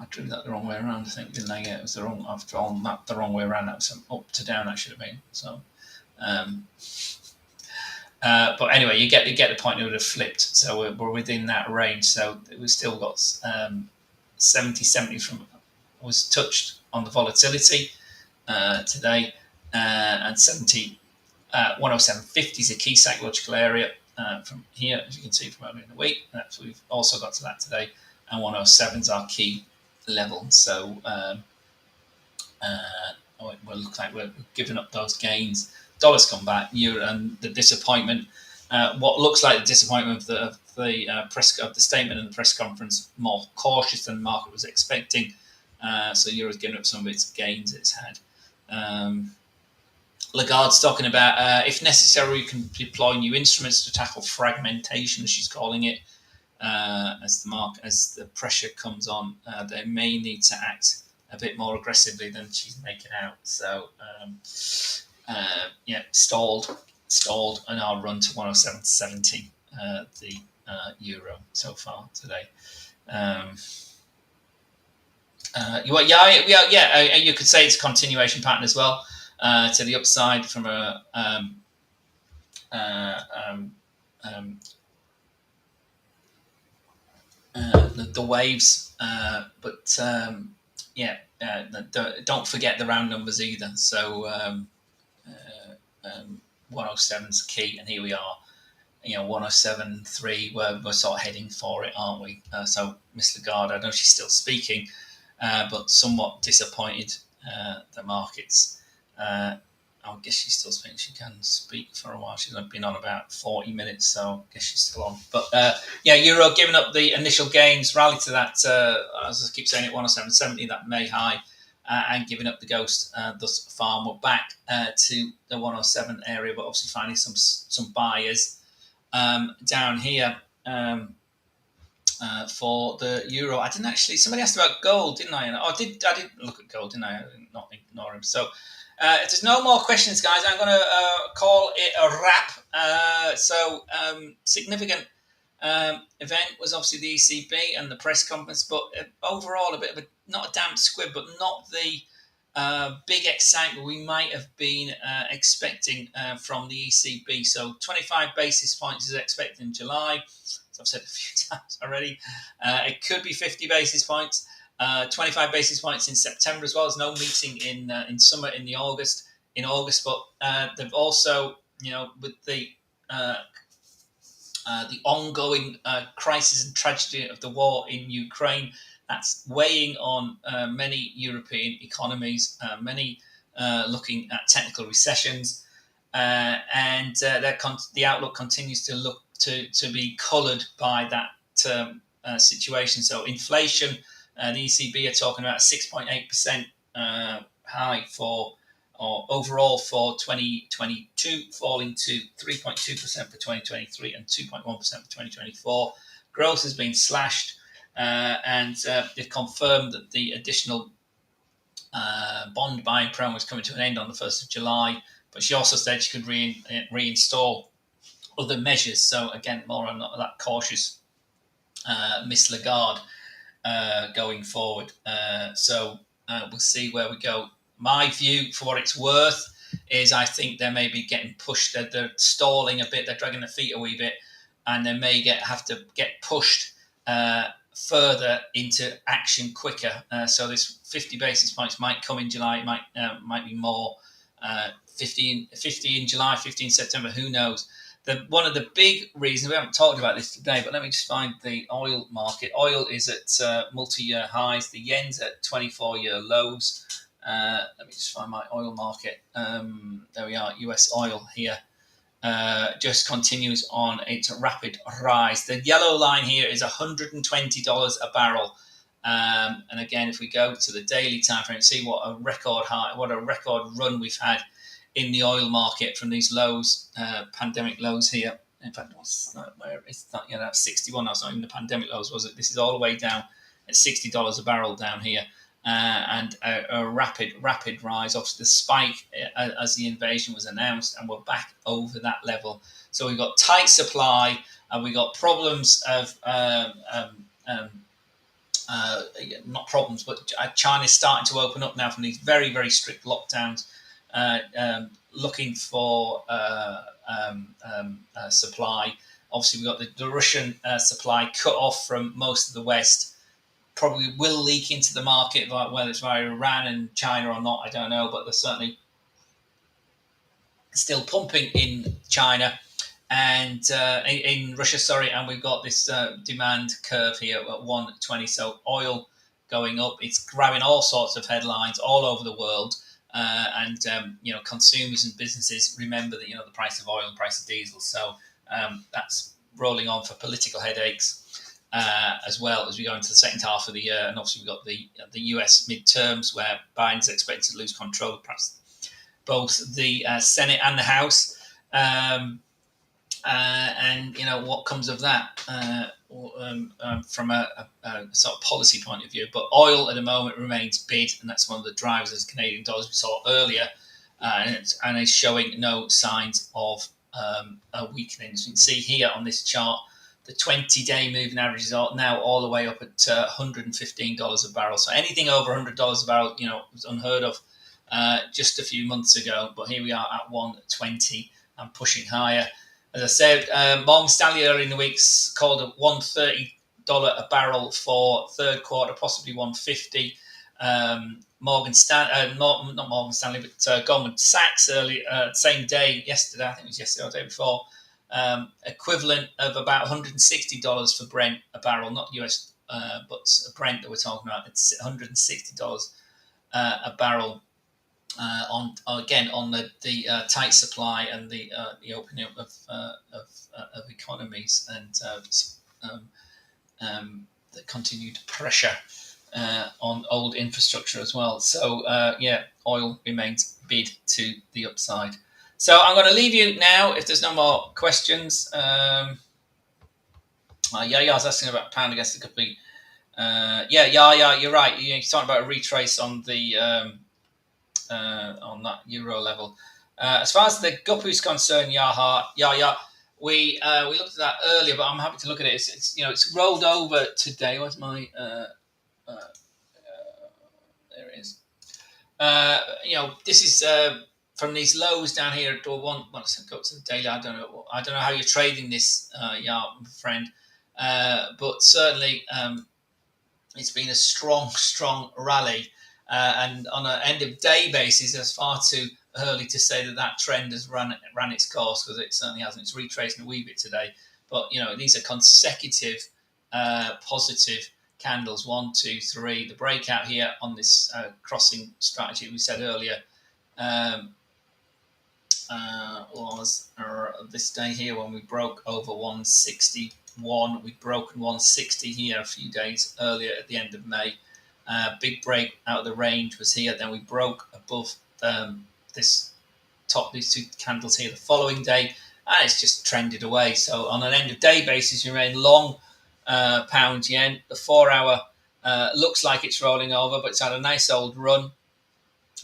drew that the wrong way around, I think, didn't I? Yeah, it was the wrong. I've drawn that the wrong way around. That was up to down. That should have been. So, but anyway, you get the point. It would have flipped. So we're within that range. So we've still got 70 from was touched on the volatility today, and 107.50 is a key psychological area from here, as you can see from earlier in the week. That's we've also got to that today. And 107 is our key level. So it will look like we're giving up those gains. Dollars come back. And the disappointment, what looks like the disappointment of the statement in the press conference, more cautious than the market was expecting. So Euro's giving up some of its gains it's had. Lagarde's talking about if necessary, you can deploy new instruments to tackle fragmentation, as she's calling it. As the pressure comes on, they may need to act a bit more aggressively than she's making out. So, stalled, and our run to 107.70, the euro so far today. You could say it's a continuation pattern as well, to the upside from a the waves, but don't forget the round numbers either. So 107 is key, and here we are. 107.3. We're sort of heading for it, aren't we? So Miss Lagarde, I know she's still speaking, but somewhat disappointed the markets. I guess she's still speaking. She can speak for a while. She's been on about 40 minutes, so I guess she's still on. But euro giving up the initial gains, rally to that, as I keep saying, at 107.70, that May high, and giving up the ghost thus far. We're back to the 107 area, but obviously finding some buyers down here for the euro. I didn't actually. Somebody asked about gold, didn't I? I did look at gold, didn't I? I did not ignore him. So. If there's no more questions, guys, I'm going to call it a wrap. Significant event was obviously the ECB and the press conference, but overall a bit of a, not a damp squib, but not the big excitement we might have been expecting from the ECB. So 25 basis points is expected in July. As I've said a few times already, it could be 50 basis points. 25 basis points in September as well. There's no meeting in summer in August, but they've also, with the ongoing crisis and tragedy of the war in Ukraine, that's weighing on many European economies, many looking at technical recessions, and the outlook continues to look to be coloured by that situation. So inflation, the ECB are talking about 6.8% high or overall for 2022, falling to 3.2% for 2023 and 2.1% for 2024. Growth has been slashed, and they've confirmed that the additional bond buying program was coming to an end on the 1st of July. But she also said she could reinstall other measures. So again, more on that cautious Miss Lagarde going forward. So we'll see where we go. My view, for what it's worth, is I think they may be getting pushed. They're stalling a bit. They're dragging their feet a wee bit, and they may have to get pushed further into action quicker. So this 50 basis points might come in July. It might be more. 50 in July, 50 in September. Who knows? One of the big reasons, we haven't talked about this today, but let me just find the oil market. Oil is at multi-year highs. The yen's at 24-year lows. Let me just find my oil market. There we are, US oil here. Just continues on its rapid rise. The yellow line here is $120 a barrel. And again, if we go to the daily time frame, see what a record run we've had in the oil market from these lows, pandemic lows here. In fact, where is that? Yeah, that's 61. That's not even the pandemic lows, was it? This is all the way down at $60 a barrel down here. And a rapid rise. Obviously, the spike as the invasion was announced, and we're back over that level. So we've got tight supply, and we've got problems of not problems, but China's starting to open up now from these very, very strict lockdowns, looking for supply. Obviously, we've got the Russian supply cut off from most of the West. Probably will leak into the market, whether it's via Iran and China or not, I don't know, but they're certainly still pumping in China and in Russia, and we've got this demand curve here at 120. So oil going up, it's grabbing all sorts of headlines all over the world, and consumers and businesses remember that the price of oil and price of diesel. So that's rolling on for political headaches. As well as we go into the second half of the year, and obviously we've got the US midterms where Biden's expected to lose control of perhaps both the Senate and the House, and what comes of that from a sort of policy point of view. But oil at the moment remains bid, and that's one of the drivers of Canadian dollars we saw earlier, and is showing no signs of a weakening. As you can see here on this chart, the 20-day moving average is now all the way up at $115 a barrel. So anything over $100 a barrel, was unheard of just a few months ago. But here we are at 120 and pushing higher. As I said, Morgan Stanley earlier in the week called it $130 a barrel for third quarter, possibly $150. Goldman Sachs same day, yesterday, I think it was yesterday or the day before, equivalent of about $160 for Brent a barrel, not US, but Brent that we're talking about. It's $160 a barrel on the tight supply and the opening up of economies and the continued pressure on old infrastructure as well. So oil remains bid to the upside. So I'm going to leave you now if there's no more questions. I was asking about pound against the copy. You're right. You're talking about a retrace on the on that euro level. As far as the GUP is concerned, we looked at that earlier, but I'm happy to look at it. It's rolled over today. What's my there it is. This is from these lows down here at one. Well, let's go to the daily. I don't know. How you're trading this, my friend, but certainly it's been a strong rally. And on an end of day basis, it's far too early to say that trend has run its course, because it certainly hasn't. It's retracing a wee bit today, but these are consecutive positive candles. 1, 2, 3. The breakout here on this crossing strategy we said earlier was this day here when we broke over 161. We'd broken 160 here a few days earlier at the end of May. Big break out of the range was here. Then we broke above these two candles here the following day, and it's just trended away. So on an end of day basis, you remain long pound yen. The 4 hour looks like it's rolling over, but it's had a nice old run.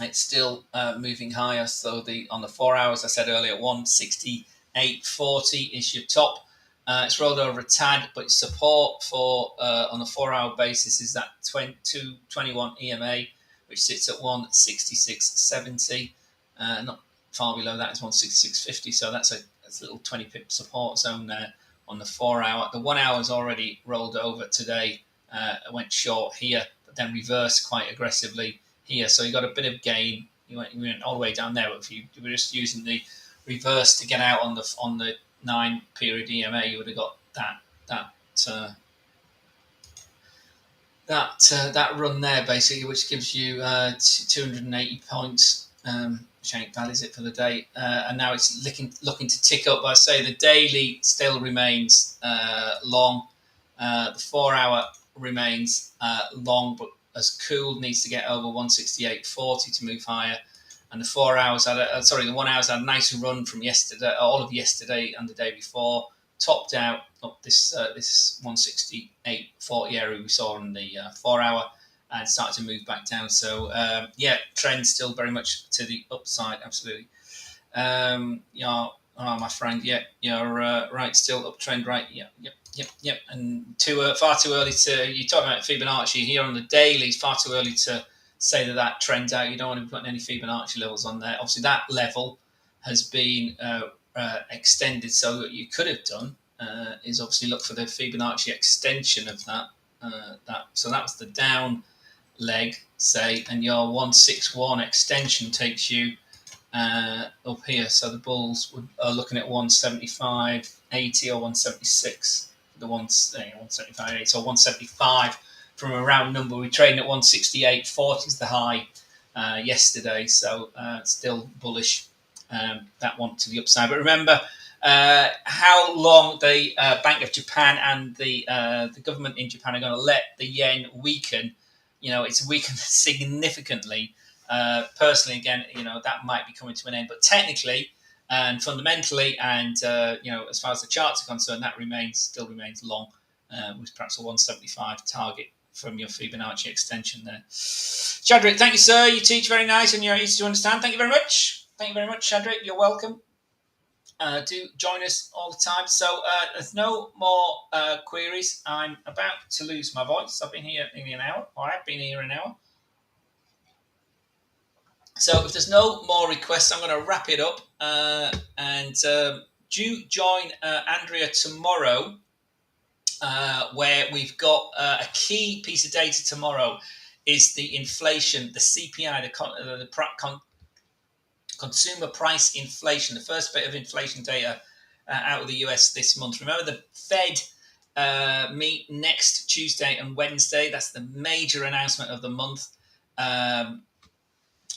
It's still moving higher. So on the 4 hours, I said earlier, 168.40 is your top. It's rolled over a tad, but support for on the 4 hour basis is that 221 EMA, which sits at 166.70. Not far below that is 166.50. So that's a little 20 pip support zone there on the 4 hour. The 1 hour has already rolled over today. Went short here, but then reversed quite aggressively here. So you got a bit of gain. You went all the way down there. But if you were just using the reverse to get out on the 9 period EMA, you would have got that run there basically, which gives you 280 points. Which ain't bad, is it, for the day? And now it's looking to tick up. But I say the daily still remains long. The 4 hour remains long, but as cooled, needs to get over 168.40 to move higher. And the 4 hours the 1 hour's had a nice run from yesterday, all of yesterday and the day before. Topped out up this 168.40 area we saw in the 4 hour, and started to move back down. So trend still very much to the upside, absolutely. My friend, you're right, still uptrend, right? Yep. And far too early to. You talk about Fibonacci here on the daily. It's far too early to say that trend's out. You don't want to be putting any Fibonacci levels on there. Obviously, that level has been extended. So what you could have done is obviously look for the Fibonacci extension of that. So that was the down leg, say, and your 161 extension takes you up here. So the bulls are looking at 175.80 or 176. The 175.80 or 175 from a round number. We're trading at 168.40 is the high yesterday. So still bullish. That one to the upside. But remember how long the Bank of Japan and the government in Japan are going to let the yen weaken. It's weakened significantly. Personally, again, that might be coming to an end. But technically and fundamentally, and as far as the charts are concerned, that still remains long, with perhaps a 175 target from your Fibonacci extension there. Chadrick, thank you, sir. You teach very nice and you're easy to understand. Thank you very much. Thank you very much, Chadrick. You're welcome. Do join us all the time. So there's no more queries. I'm about to lose my voice. I've been here nearly an hour, or I've been here an hour. So if there's no more requests, I'm going to wrap it up. And do join Andrea tomorrow, where we've got a key piece of data tomorrow is the inflation, the CPI, the consumer price inflation, the first bit of inflation data out of the US this month. Remember, the Fed meet next Tuesday and Wednesday. That's the major announcement of the month.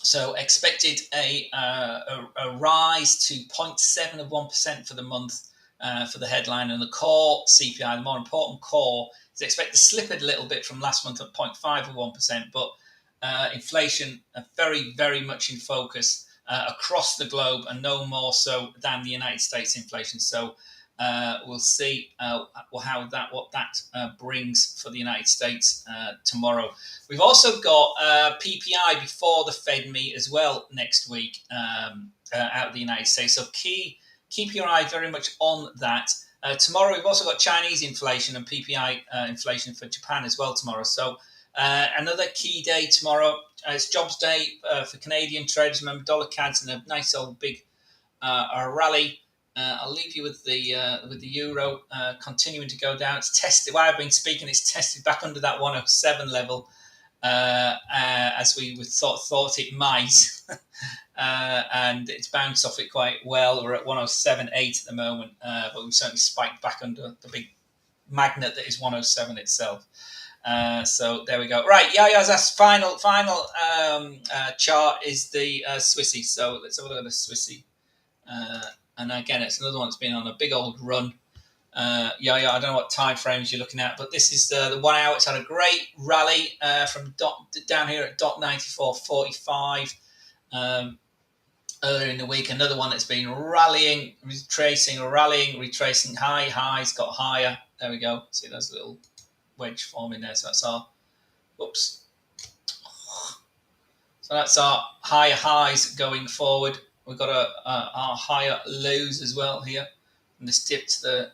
So expected a rise to 0.7% for the month for the headline, and the core CPI, the more important core, is expected to slip a little bit from last month at 0.5%, but inflation very, very much in focus across the globe, and no more so than the United States inflation. So we'll see what that brings for the United States tomorrow. We've also got PPI before the Fed meet as well next week out of the United States. So key keep your eye very much on that. Tomorrow we've also got Chinese inflation and PPI inflation for Japan as well tomorrow. So another key day tomorrow. It's jobs day for Canadian traders. Remember, dollar CAD's in a nice old big rally. I'll leave you with the euro continuing to go down. It's tested. While I've been speaking, it's tested back under that 107 level as we thought it might. And it's bounced off it quite well. We're at 107.8 at the moment, but we've certainly spiked back under the big magnet that is 107 itself. So there we go. Right, Yaya's final chart is the Swissy. So let's have a look at the Swissy. And again, it's another one that's been on a big old run. I don't know what time frames you're looking at, but this is the 1 hour. It's had a great rally from down here at dot 94.45 earlier in the week. Another one that's been rallying, retracing highs, got higher. There we go. See, there's a little wedge forming there. So that's our, whoops. So that's our higher highs going forward. We've got our higher lows as well here. And this dipped it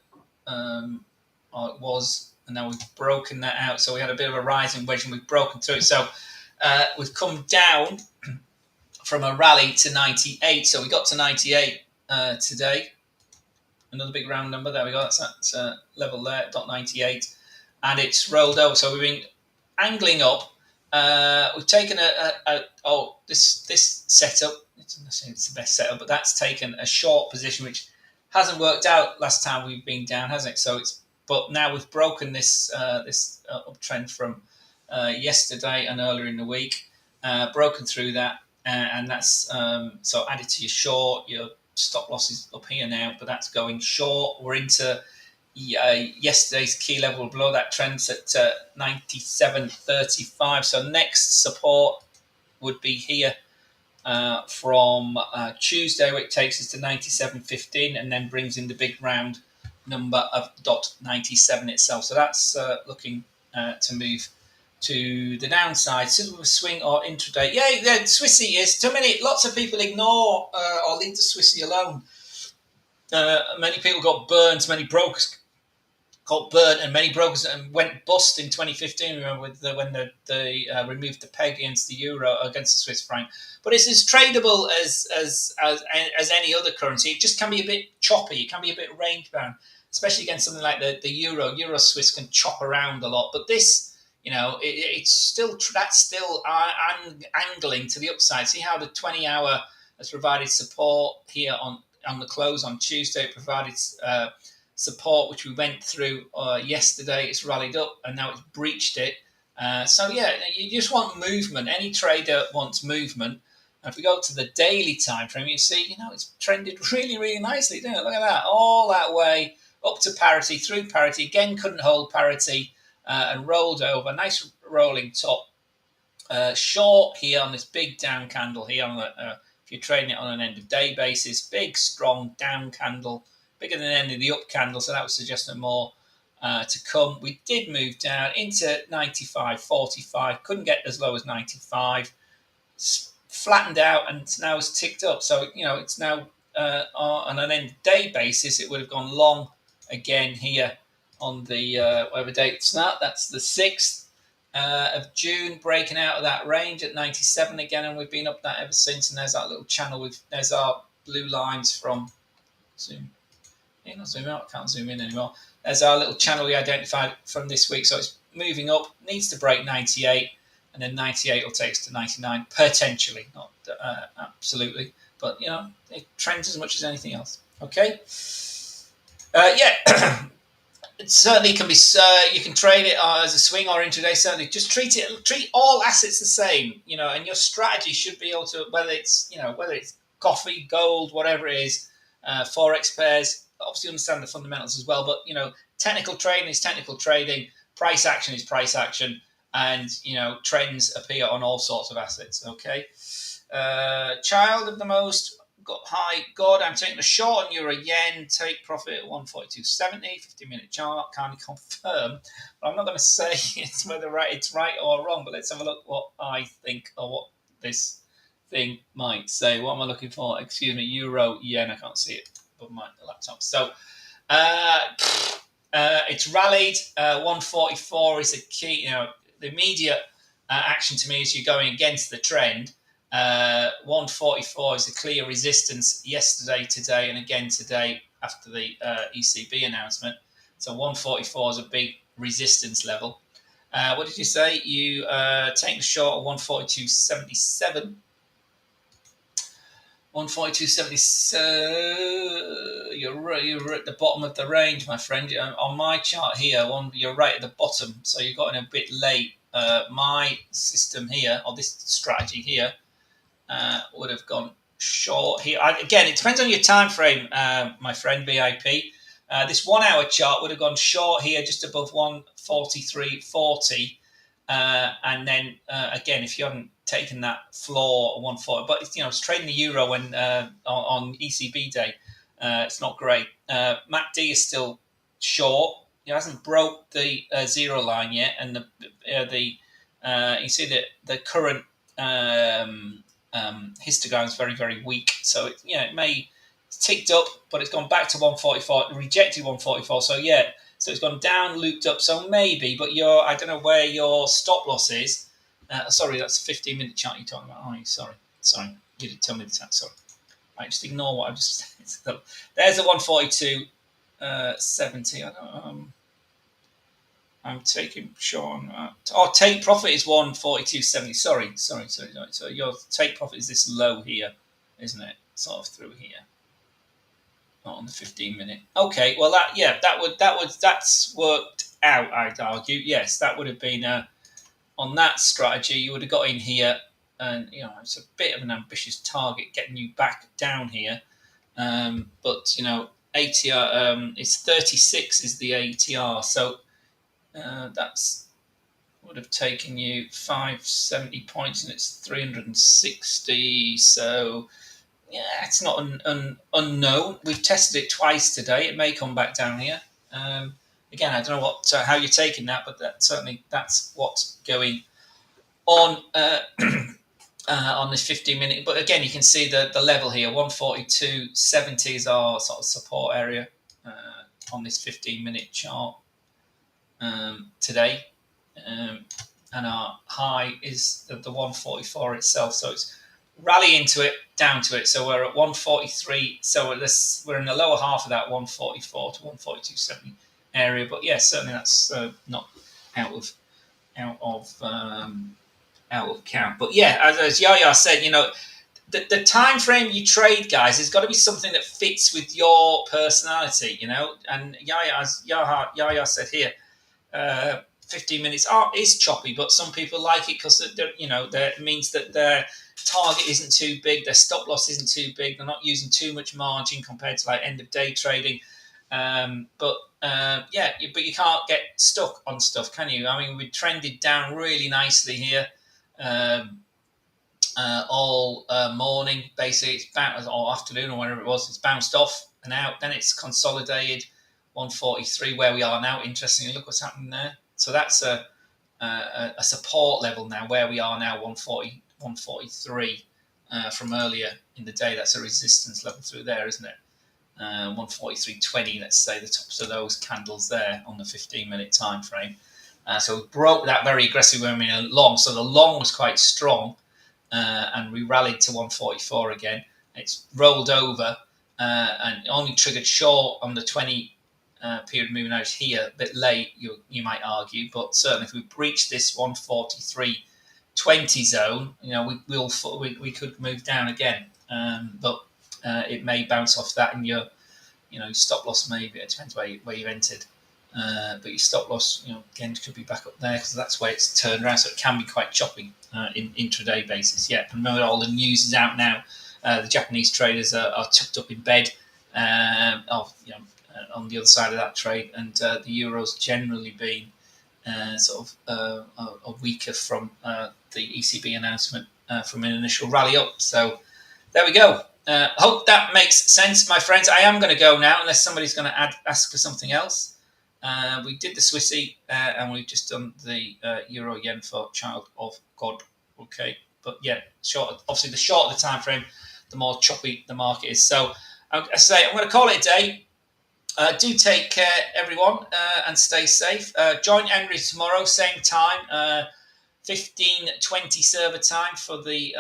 was, and now we've broken that out. So we had a bit of a rising wedge and we've broken through it. So we've come down from a rally to 98. So we got to 98 today. Another big round number. There we go. That's that level there, dot 98. And it's rolled over. So we've been angling up. We've taken this setup. It's the best setup, but that's taken a short position, which hasn't worked out last time we've been down, has it? But now we've broken this uptrend from yesterday and earlier in the week, broken through that, and that's so added to your short. Your stop loss is up here now, but that's going short. We're into yesterday's key level below that trend at 97.35. So next support would be here from Tuesday, which takes us to 97.15 and then brings in the big round number of dot 97 itself. So that's looking to move to the downside. Silver swing or intraday. Yeah, Swissy is too many. Lots of people ignore or leave the Swissy alone. Many people got burned. Many brokers got burnt, and many brokers went bust in 2015. Remember, when they removed the peg against the euro, against the Swiss franc. But it's as tradable as any other currency. It just can be a bit choppy. It can be a bit range bound, especially against something like the euro. Euro Swiss can chop around a lot, but this, it's still angling to the upside. See how the 20-hour has provided support here on the close on Tuesday. It provided support, which we went through yesterday. It's rallied up and now it's breached it. You just want movement. Any trader wants movement. And if we go to the daily time frame, you see, it's trended really, really nicely, doesn't it? Look at that, all that way up to parity, through parity. Again, couldn't hold parity and rolled over. Nice rolling top. Short here on this big down candle here. If you're trading it on an end of day basis, big, strong down candle. Bigger than the end of the up candle, so that would suggest more to come. We did move down into 95.45, couldn't get as low as 95, flattened out, and now it's ticked up. So, it's now on an end of day basis, it would have gone long again here on the whatever date it's not. That's the 6th of June, breaking out of that range at 97 again, and we've been up that ever since. And there's that little channel there's our blue lines from Zoom. Not zoom out, I can't zoom in anymore. There's our little channel we identified from this week. So it's moving up, needs to break 98, and then 98 will take us to 99, potentially, not absolutely. But, it trends as much as anything else. Okay? It certainly can be, you can trade it as a swing or intraday, certainly. Just treat all assets the same, and your strategy should be able to, whether it's coffee, gold, whatever it is, Forex pairs, obviously understand the fundamentals as well, but technical trading is technical trading, price action is price action, and trends appear on all sorts of assets. Okay, child of the most got high. God, I'm taking a short on euro yen. Take profit at 142.70. 15-minute chart. Can't confirm, but I'm not going to say it's right or wrong. But let's have a look what I think or what this thing might say. What am I looking for? Excuse me, euro yen. I can't see it. above my laptop. So it's rallied. 144 is a key. The immediate action to me is you're going against the trend. 144 is a clear resistance yesterday, today, and again today after the ECB announcement. So 144 is a big resistance level. What did you say? You take the short of 142.77. 142.70. You're at the bottom of the range, my friend. On my chart here, you're right at the bottom, so you got in a bit late. My system here, or this strategy here, would have gone short here. Again, it depends on your time frame, my friend VIP. This 1 hour chart would have gone short here, just above 143.40. And then again, if you haven't taken that floor 140, but it's trading the euro when on ECB day, it's not great. MACD is still short. It hasn't broke the zero line yet, and you see that the current histogram is very, very weak. So it may ticked up, but it's gone back to 144, rejected 144. So so it's gone down, looped up. So maybe, but I don't know where your stop loss is. Sorry, that's a 15-minute chart you're talking about. Oh, sorry, you didn't tell me that. Sorry, right, just ignore what I've just said. There's a 142.70. I'm taking Sean. Take profit is 142.70. Sorry. So your take profit is this low here, isn't it? Sort of through here. Not on the 15-minute. Okay, well that's worked out. I'd argue. Yes, that would have been on that strategy. You would have got in here, and it's a bit of an ambitious target getting you back down here. But ATR it's 36 is the ATR, so that's would have taken you 570 points, and it's 360. So. Yeah, it's not unknown. We've tested it twice today. It may come back down here. Again, I don't know how you're taking that, but that's what's going on on this 15-minute. But again, you can see the level here. 142.70 is our sort of support area on this 15-minute chart today, and our high is the 144 itself. So it's rally into it, down to it. So we're at 143. So we're in the lower half of that 144 to 142.70 area. But certainly that's not out of count. But as Yaya said, the time frame you trade, guys, has got to be something that fits with your personality. And Yaya said here, 15 minutes is choppy, but some people like it because it means that their target isn't too big, their stop loss isn't too big, they're not using too much margin compared to like end of day trading. But you can't get stuck on stuff, can you? I mean, we trended down really nicely here all morning, basically. It's or afternoon or whatever it was. It's bounced off and out. Then it's consolidated 143 where we are now. Interestingly, look what's happening there. So that's a support level now where we are now, 140, 143 from earlier in the day. That's a resistance level through there, isn't it? 143.20, let's say, the tops of those candles there on the 15-minute time frame. So we broke that very aggressively when we were in a long. So the long was quite strong, and we rallied to 144 again. It's rolled over and only triggered short on the 20 period moving average here. A bit late, you might argue, but certainly if we breach this 143.20 zone, we could move down again. But it may bounce off that, and your stop loss maybe, it depends where you've entered. But your stop loss, again, could be back up there because that's where it's turned around. So it can be quite choppy in intraday basis. Yeah, remember all the news is out now. The Japanese traders are tucked up in bed, on the other side of that trade, and the euro's generally been sort of weaker from the ECB announcement from an initial rally up. So there we go. Hope that makes sense, my friends. I am going to go now, unless somebody's going to ask for something else. We did the Swissy, and we've just done the euro yen for Child of God. Okay, but obviously the shorter the time frame, the more choppy the market is. So I say I'm going to call it a day. Do take care, everyone, and stay safe. Join Henry tomorrow, same time. 15:20 server time for the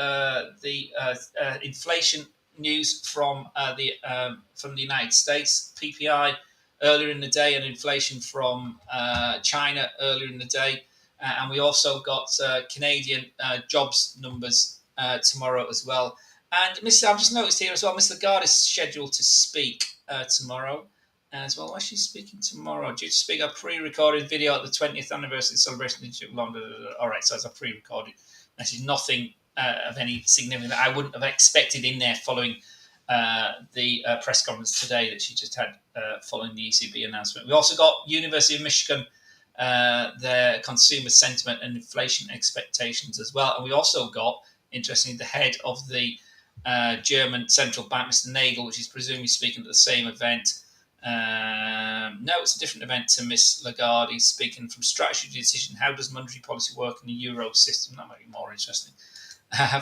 inflation news from the United States, PPI earlier in the day, and inflation from China earlier in the day, and we also got Canadian jobs numbers tomorrow as well. And I've just noticed here as well, Miss Lagarde is scheduled to speak tomorrow as well. Why is she speaking tomorrow? Due to speak a pre-recorded video at the 20th anniversary celebration in London. All right, so it's a pre-recorded. This is nothing of any significance I wouldn't have expected in there following the press conference today that she just had following the ECB announcement. We also got University of Michigan, their consumer sentiment and inflation expectations as well. And we also got, interestingly, the head of the German central bank, Mr. Nagel, which is presumably speaking at the same event. No, it's a different event to Miss Lagarde. He's speaking from strategy decision. How does monetary policy work in the euro system? That might be more interesting.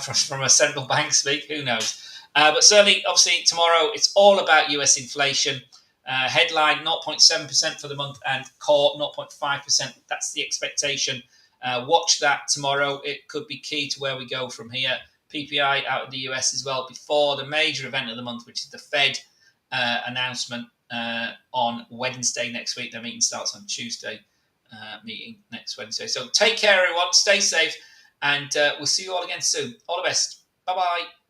From a central bank speak, who knows? But certainly, obviously, tomorrow it's all about US inflation. Headline 0.7% for the month and core 0.5%. That's the expectation. Watch that tomorrow. It could be key to where we go from here. PPI out of the US as well before the major event of the month, which is the Fed announcement on Wednesday next week. Their meeting starts on Tuesday, meeting next Wednesday. So take care, everyone. Stay safe, and we'll see you all again soon. All the best. Bye-bye.